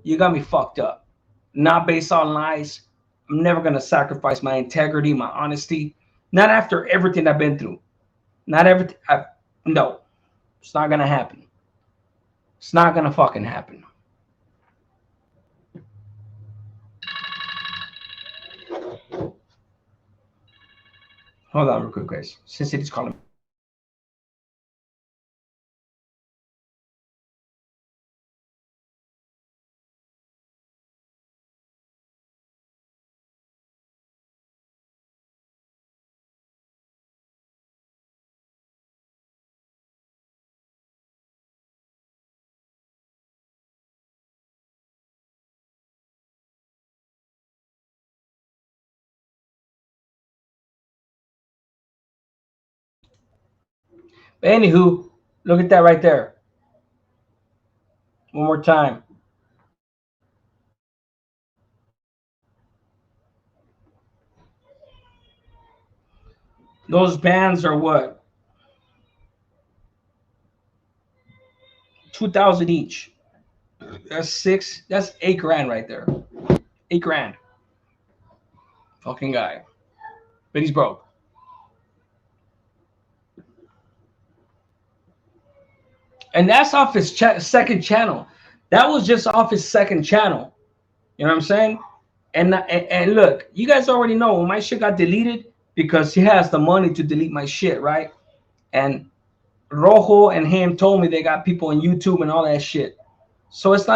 you got me fucked up. Not based on lies. I'm never going to sacrifice my integrity, my honesty. Not after everything I've been through. Not everything. No, it's not going to happen. It's not going to fucking happen. Hold on real quick, guys. Since it's calling. But anywho, look at that right there. One more time. Those bands are what? 2,000 each. That's six. That's $8 grand right there. $8 grand. Fucking guy. But he's broke. And that's off his second channel. That was just off his second channel. You know what I'm saying? And look, you guys already know when my shit got deleted because he has the money to delete my shit, right? And Rojo and him told me they got people on YouTube and all that shit. So it's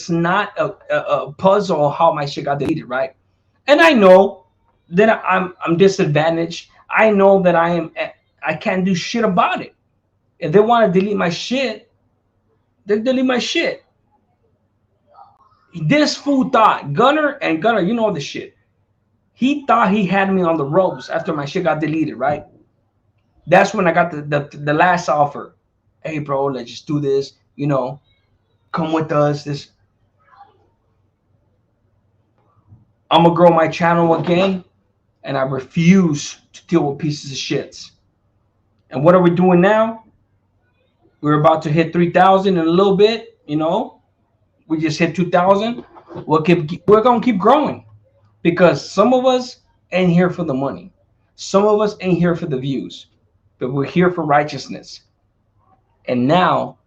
not a puzzle how my shit got deleted, right? And I know that I'm disadvantaged. I know that I can't do shit about it. If they want to delete my shit, they delete my shit. This fool thought Gunner, you know the shit. He thought he had me on the ropes after my shit got deleted, right? That's when I got the last offer. Hey, bro, let's just do this. You know, come with us. This I'm gonna grow my channel again, and I refuse to deal with pieces of shits. And what are we doing now? We're about to hit 3,000 in a little bit. You know, we just hit 2,000. We're gonna keep growing because some of us ain't here for the money. Some of us ain't here for the views, but we're here for righteousness. And now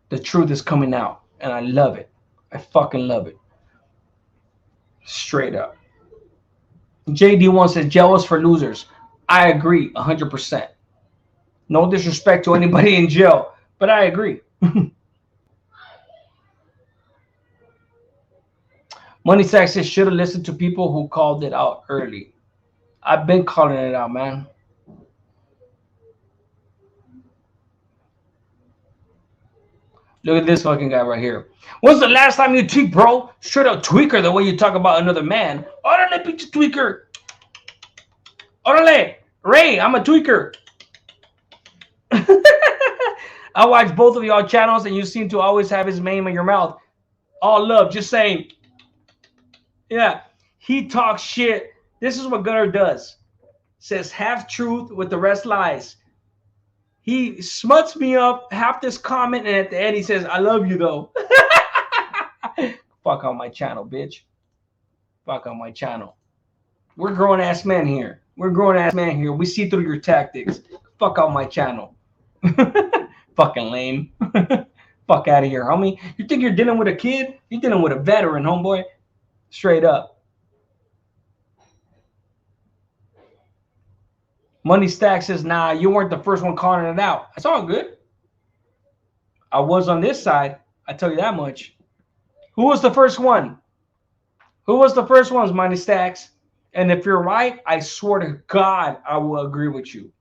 the truth is coming out, and I love it. I fucking love it. Straight up. JD1 says jealous for losers. I agree 100%. No disrespect to anybody in jail, but I agree. Money Sack says should have listened to people who called it out early. I've been calling it out, man. Look at this fucking guy right here. When's the last time you tweaked, bro? Straight up tweaker the way you talk about another man. Orale, pinche tweaker. Orale. Ray, I'm a tweaker. I watch both of y'all channels and you seem to always have his name in your mouth. All love, just saying. Yeah, he talks shit. This is what Gunner does. Says half truth with the rest lies. He smuts me up half this comment, and at the end he says, I love you though. Fuck on my channel, bitch. Fuck on my channel. We're grown ass men here. We're grown ass men here. We see through your tactics. Fuck on my channel. Fucking lame. Fuck out of here, homie. You think you're dealing with a kid? You're dealing with a veteran, homeboy. Straight up. Money Stack says, nah, you weren't the first one calling it out. It's all good. I was on this side. I tell you that much. Who was the first one? Who was the first ones, Money Stacks? And if you're right, I swear to God, I will agree with you.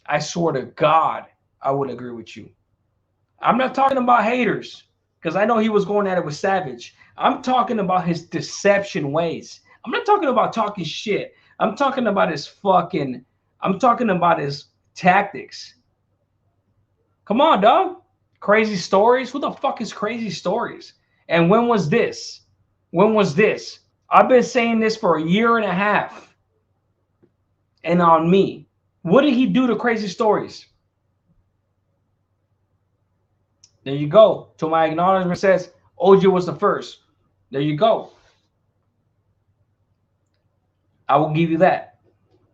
I swear to God, I would agree with you. I'm not talking about haters, because I know he was going at it with Savage. I'm talking about his deception ways. I'm not talking about talking shit. I'm talking about his tactics. Come on, dog. Crazy stories? Who the fuck is crazy stories? And when was this? When was this? I've been saying this for a year and a half. And on me. What did he do to crazy stories? There you go. To my acknowledgement says, OJ was the first. There you go. I will give you that.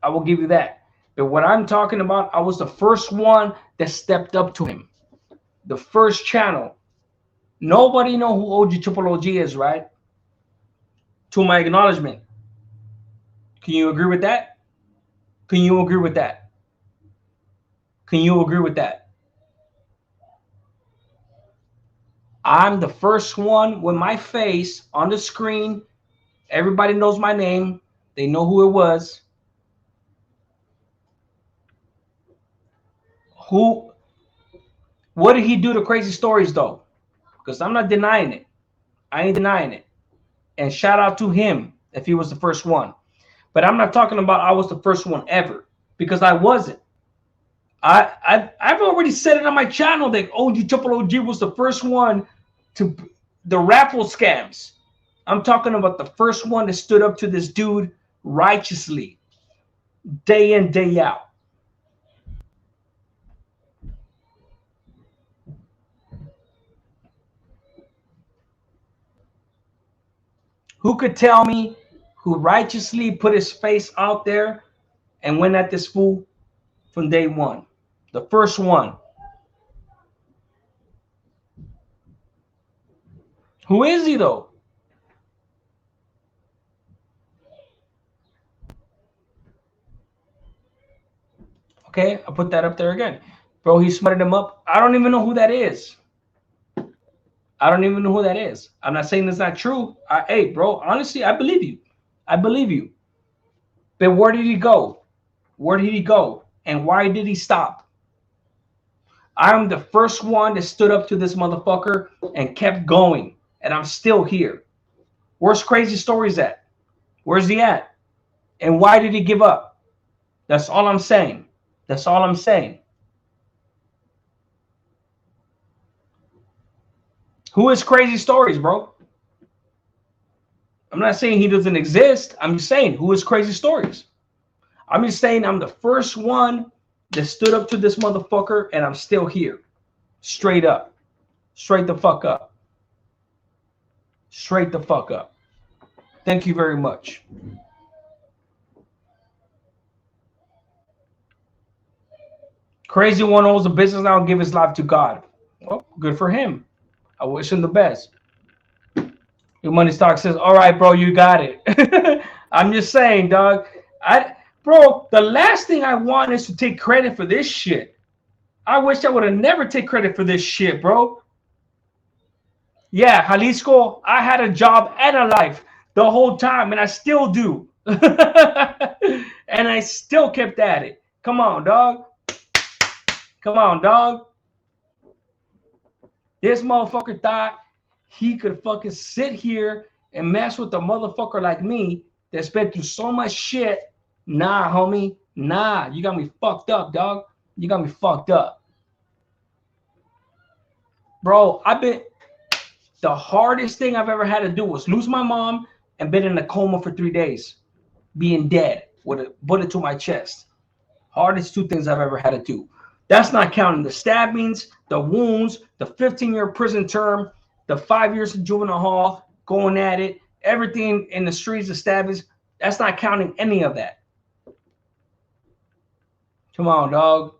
I will give you that. But what I'm talking about, I was the first one that stepped up to him. The first channel. Nobody know who OG Triple OG is, right? To my acknowledgement. Can you agree with that? Can you agree with that? Can you agree with that? I'm the first one with my face on the screen. Everybody knows my name. They know who it was. What did he do to crazy stories, though? Because I'm not denying it. I ain't denying it. And shout out to him if he was the first one. But I'm not talking about I was the first one ever, because I wasn't. I've already said it on my channel that OG Triple OG was the first one to the Raffles scams. I'm talking about the first one that stood up to this dude righteously, day in, day out. Who could tell me who righteously put his face out there and went at this fool from day one? The first one. Who is he though? Okay, I'll put that up there again. Bro, he smarted him up. I don't even know who that is. I don't even know who that is. I'm not saying it's not true. Hey, bro, honestly, I believe you. I believe you. But where did he go? Where did he go? And why did he stop? I'm the first one that stood up to this motherfucker and kept going. And I'm still here. Where's Crazy Stories at? Where's he at? And why did he give up? That's all I'm saying. That's all I'm saying. Who is Crazy Stories, bro? I'm not saying he doesn't exist. I'm just saying, who is Crazy Stories? I'm just saying I'm the first one that stood up to this motherfucker, and I'm still here. Straight up. Straight the fuck up. Straight the fuck up. Thank you very much. Crazy one owns a business now and give his life to God. Well, good for him. I wish him the best. Your money stock says, all right, bro, you got it. I'm just saying, dog. Bro, the last thing I want is to take credit for this shit. I wish I would have never take credit for this shit, bro. Yeah, Jalisco, I had a job and a life the whole time, and I still do. And I still kept at it. Come on, dog. Come on, dog. This motherfucker thought he could fucking sit here and mess with a motherfucker like me that's been through so much shit. Nah, homie. Nah, you got me fucked up, dog. You got me fucked up. Bro, the hardest thing I've ever had to do was lose my mom and been in a coma for 3 days. Being dead with a bullet to my chest. Hardest two things I've ever had to do. That's not counting the stabbings, the wounds, the 15-year prison term, the 5 years in juvenile hall, going at it, everything in the streets established. That's not counting any of that. Come on, dog.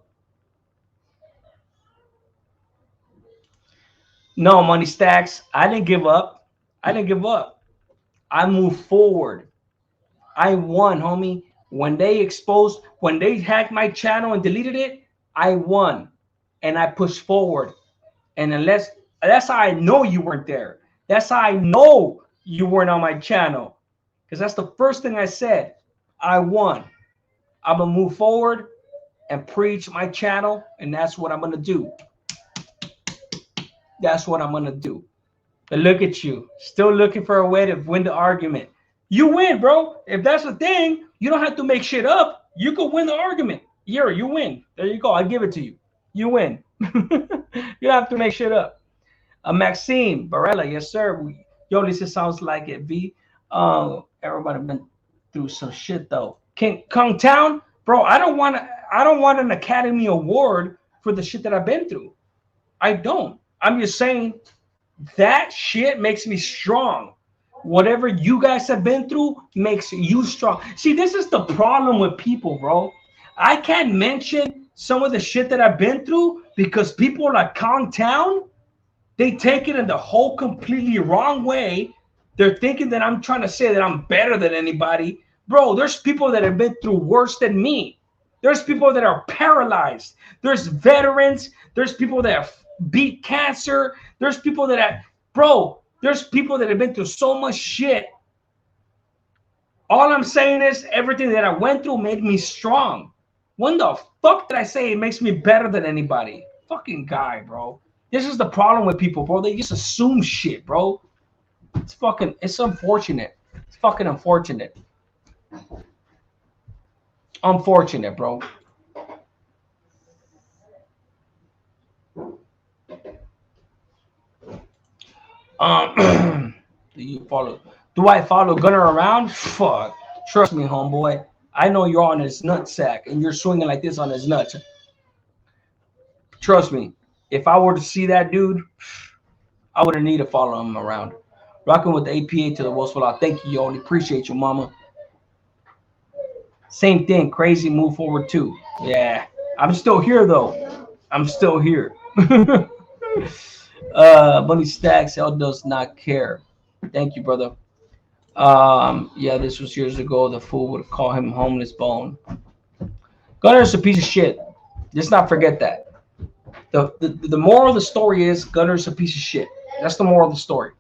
No, Money Stacks. I didn't give up. I didn't give up. I moved forward. I won, homie. When they hacked my channel and deleted it, I won. And I pushed forward. And that's how I know you weren't there. That's how I know you weren't on my channel. Because that's the first thing I said. I won. I'm going to move forward and preach my channel. And that's what I'm going to do. That's what I'm going to do. But look at you. Still looking for a way to win the argument. You win, bro. If that's the thing, you don't have to make shit up. You can win the argument. Here, you win. There you go. I give it to you. You win. You don't have to make shit up. Maxine Barella, yes, sir. Yo, this sounds like it, V. Everybody been through some shit though. Kong Town, bro. I don't want an Academy Award for the shit that I've been through. I don't. I'm just saying that shit makes me strong. Whatever you guys have been through makes you strong. See, this is the problem with people, bro. I can't mention some of the shit that I've been through because people like Kong Town, they take it in the whole completely wrong way. They're thinking that I'm trying to say that I'm better than anybody. Bro, there's people that have been through worse than me. There's people that are paralyzed. There's veterans. There's people that have beat cancer. There's people that have, bro, there's people that have been through so much shit. All I'm saying is everything that I went through made me strong. When the fuck did I say it makes me better than anybody? Fucking guy, bro. This is the problem with people, bro. They just assume shit, bro. It's unfortunate. It's fucking unfortunate. Unfortunate, bro. Do I follow Gunner around? Fuck. Trust me, homeboy. I know you're on his nutsack and you're swinging like this on his nuts. Trust me. If I were to see that dude, I wouldn't need to follow him around. Rocking with the APA to the Wolfsville out. Thank you, Yoni. Appreciate you, mama. Same thing. Crazy move forward too. Yeah. I'm still here though. I'm still here. Bunny Stacks, L does not care. Thank you, brother. Yeah, this was years ago. The fool would call him homeless bone. Gunner's a piece of shit. Let's not forget that. The moral of the story is Gunner's a piece of shit. That's the moral of the story.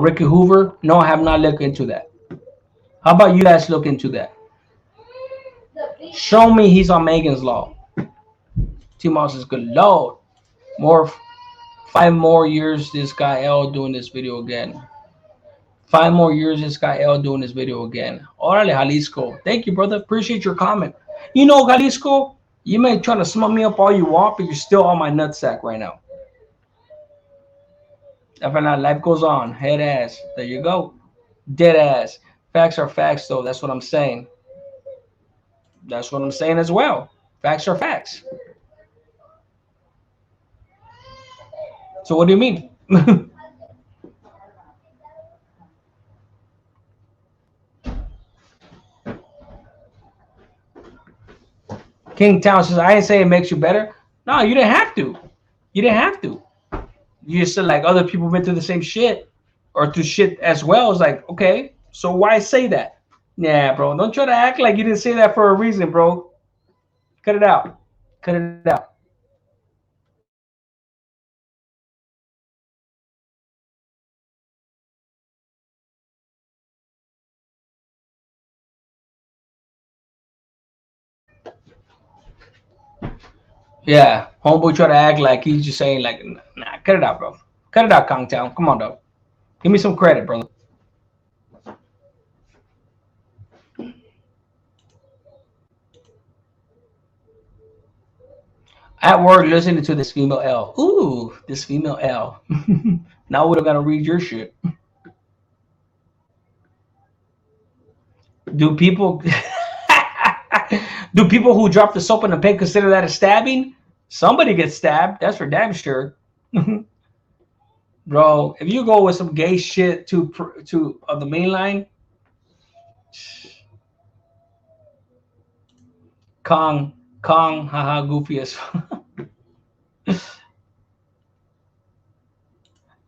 Ricky Hoover. No, I have not looked into that. How about you guys look into that? Show me he's on Megan's Law. T-Mouse is good. Lord. 5 more years this guy L doing this video again. 5 more years this guy L doing this video again. Orale, Jalisco. Thank you, brother. Appreciate your comment. You know, Jalisco, you may try to smut me up all you want, but you're still on my nutsack right now. If not, life goes on. Head ass. There you go. Dead ass. Facts are facts, though. That's what I'm saying. That's what I'm saying as well. Facts are facts. So what do you mean? King Town says, I didn't say it makes you better. No, you didn't have to. You didn't have to. You just said like other people went through the same shit or through shit as well. It's like, okay, so why say that? Yeah, bro. Don't try to act like you didn't say that for a reason, bro. Cut it out. Cut it out. Yeah, homeboy try to act like he's just saying like, nah, cut it out, bro. Cut it out, Kong Town. Come on, dog. Give me some credit, brother. At work, listening to this female L. Ooh, this female L. Now we're gonna read your shit. Do people do people who drop the soap in the pen consider that a stabbing? Somebody gets stabbed. That's for damn sure. Bro, if you go with some gay shit to the main line, Kong, haha, goofy as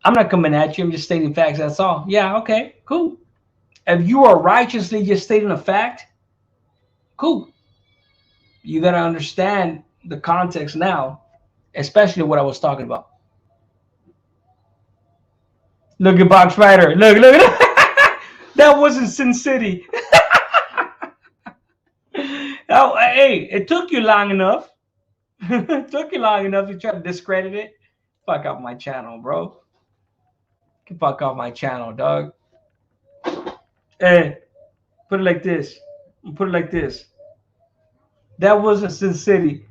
I'm not coming at you. I'm just stating facts. That's all. Yeah, okay, cool. If you are righteously just stating a fact, cool. You gotta understand the context now, especially what I was talking about. Look at Box Rider. Look. That wasn't Sin City. Oh, hey, it took you long enough. It took you long enough to try to discredit it. Fuck off my channel, bro. Get fuck off my channel, dog. Hey, put it like this. Put it like this. That wasn't Sin City.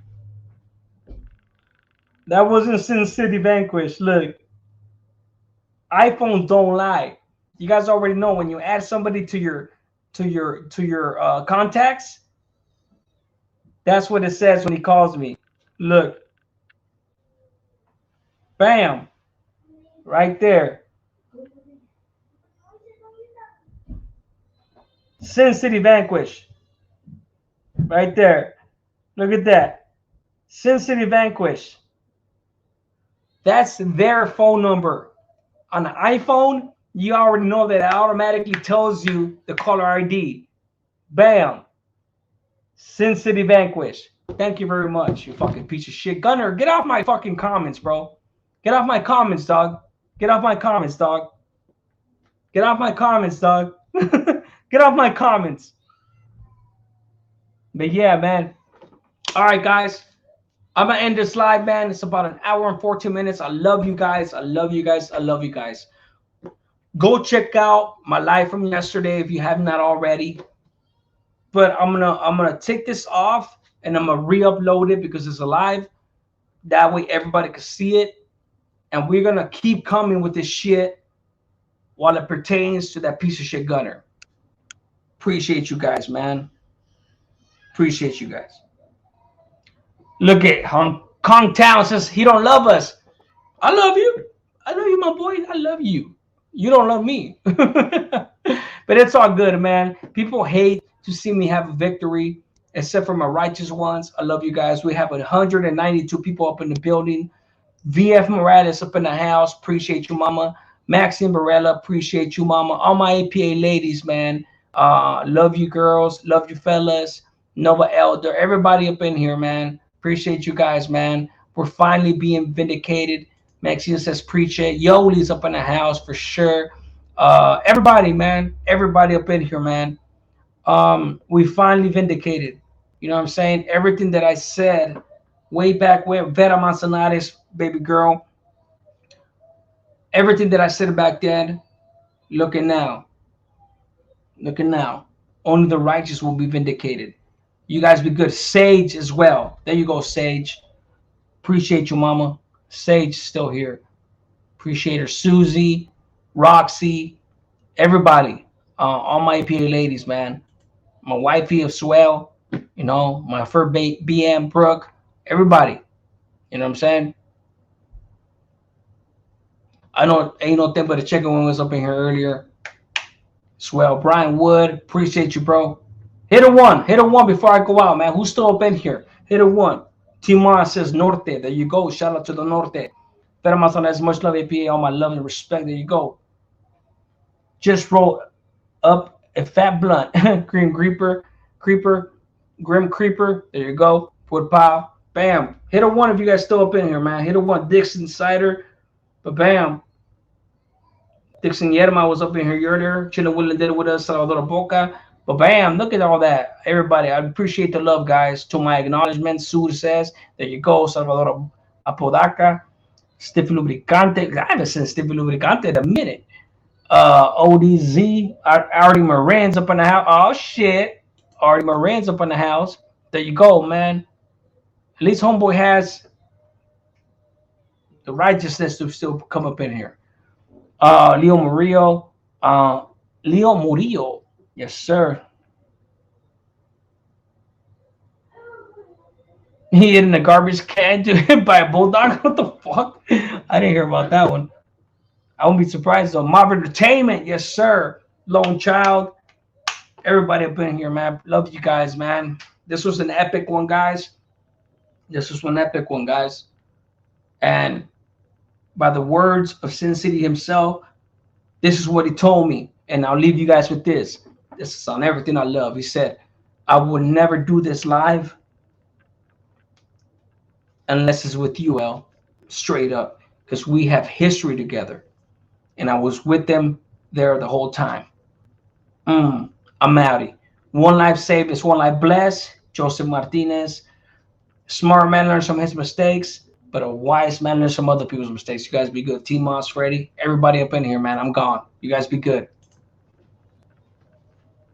That wasn't Sin City Vanquish. Look. iPhones don't lie. You guys already know when you add somebody to your contacts, that's what it says when he calls me. Look. Bam. Right there. Sin City Vanquish. Right there. Look at that. Sin City Vanquish. That's their phone number. On the iPhone, you already know that it automatically tells you the caller ID. Bam. Sin City Vanquish. Thank you very much, you fucking piece of shit. Gunner, get off my fucking comments, bro. Get off my comments, dog. Get off my comments, dog. Get off my comments, dog. Get off my comments. But yeah, man. All right, guys. I'm going to end this live, man. It's about an hour and 14 minutes. I love you guys. I love you guys. I love you guys. Go check out my live from yesterday if you have not already. But I'm gonna take this off and I'm gonna re-upload it because it's a live. That way everybody can see it. And we're gonna keep coming with this shit while it pertains to that piece of shit Gunner. Appreciate you guys, man. Appreciate you guys. Look at Hong Kong Town says he don't love us. I love you. I love you, my boy. I love you. You don't love me. But it's all good, man. People hate to see me have a victory, except for my righteous ones. I love you guys. We have 192 people up in the building. VF Morales up in the house. Appreciate you, mama. Maxine Barella. Appreciate you, mama. All my APA ladies, man. Love you, girls. Love you, fellas. Nova Elder. Everybody up in here, man. Appreciate you guys, man. We're finally being vindicated. Maxine says, preach it. Yoli's up in the house for sure. Everybody, man. Everybody up in here, man. We finally vindicated. You know what I'm saying? Everything that I said way back when, Vera Manzanares, baby girl, everything that I said back then, looking now, looking now. Only the righteous will be vindicated. You guys be good. Sage as well. There you go, Sage. Appreciate you, mama. Sage still here. Appreciate her. Susie, Roxy, everybody. All my APA ladies, man. My wifey as well. You know, my first BM, Brooke. Everybody. You know what I'm saying? I know ain't no thing but a chicken wing was up in here earlier. Swell. Brian Wood, appreciate you, bro. Hit a one. Hit a one before I go out, man. Who's still up in here? Hit a one. Timar says Norte. There you go. Shout out to the Norte. Fermason has much love, APA. All my love and respect. There you go. Just roll up a fat blunt. Green Creeper, Grim Creeper. There you go. Wood pile. Bam. Hit a one if you guys still up in here, man. Hit a one. Dixon Cider. But bam. Dixon Yerma was up in here earlier. Chilla Willen did it with us. Salvador Boca. But bam, look at all that. Everybody, I appreciate the love, guys. To my acknowledgement, Sur says, there you go. Salvador Apodaca. Stiffy Lubricante. I haven't seen Stiffy Lubricante in a minute. ODZ. Artie Moran's up in the house. Oh, shit. Artie Moran's up in the house. There you go, man. At least Homeboy has the righteousness to still come up in here. Leo Murillo. Leo Murillo. Yes, sir. He hit in the garbage can to by a bulldog. What the fuck? I didn't hear about that one. I won't be surprised though. Mob Entertainment, yes, sir. Lone Child. Everybody up in here, man. Love you guys, man. This was an epic one, guys. This was one epic one, guys. And by the words of Sin City himself, this is what he told me. And I'll leave you guys with this. This is on everything I love. He said, I would never do this live unless it's with you, El. Straight up. Because we have history together. And I was with them there the whole time. I'm outie. One life saved is one life blessed. Joseph Martinez. Smart man learns from his mistakes, but a wise man learns from other people's mistakes. You guys be good. T-Moss, Freddy, everybody up in here, man. I'm gone. You guys be good.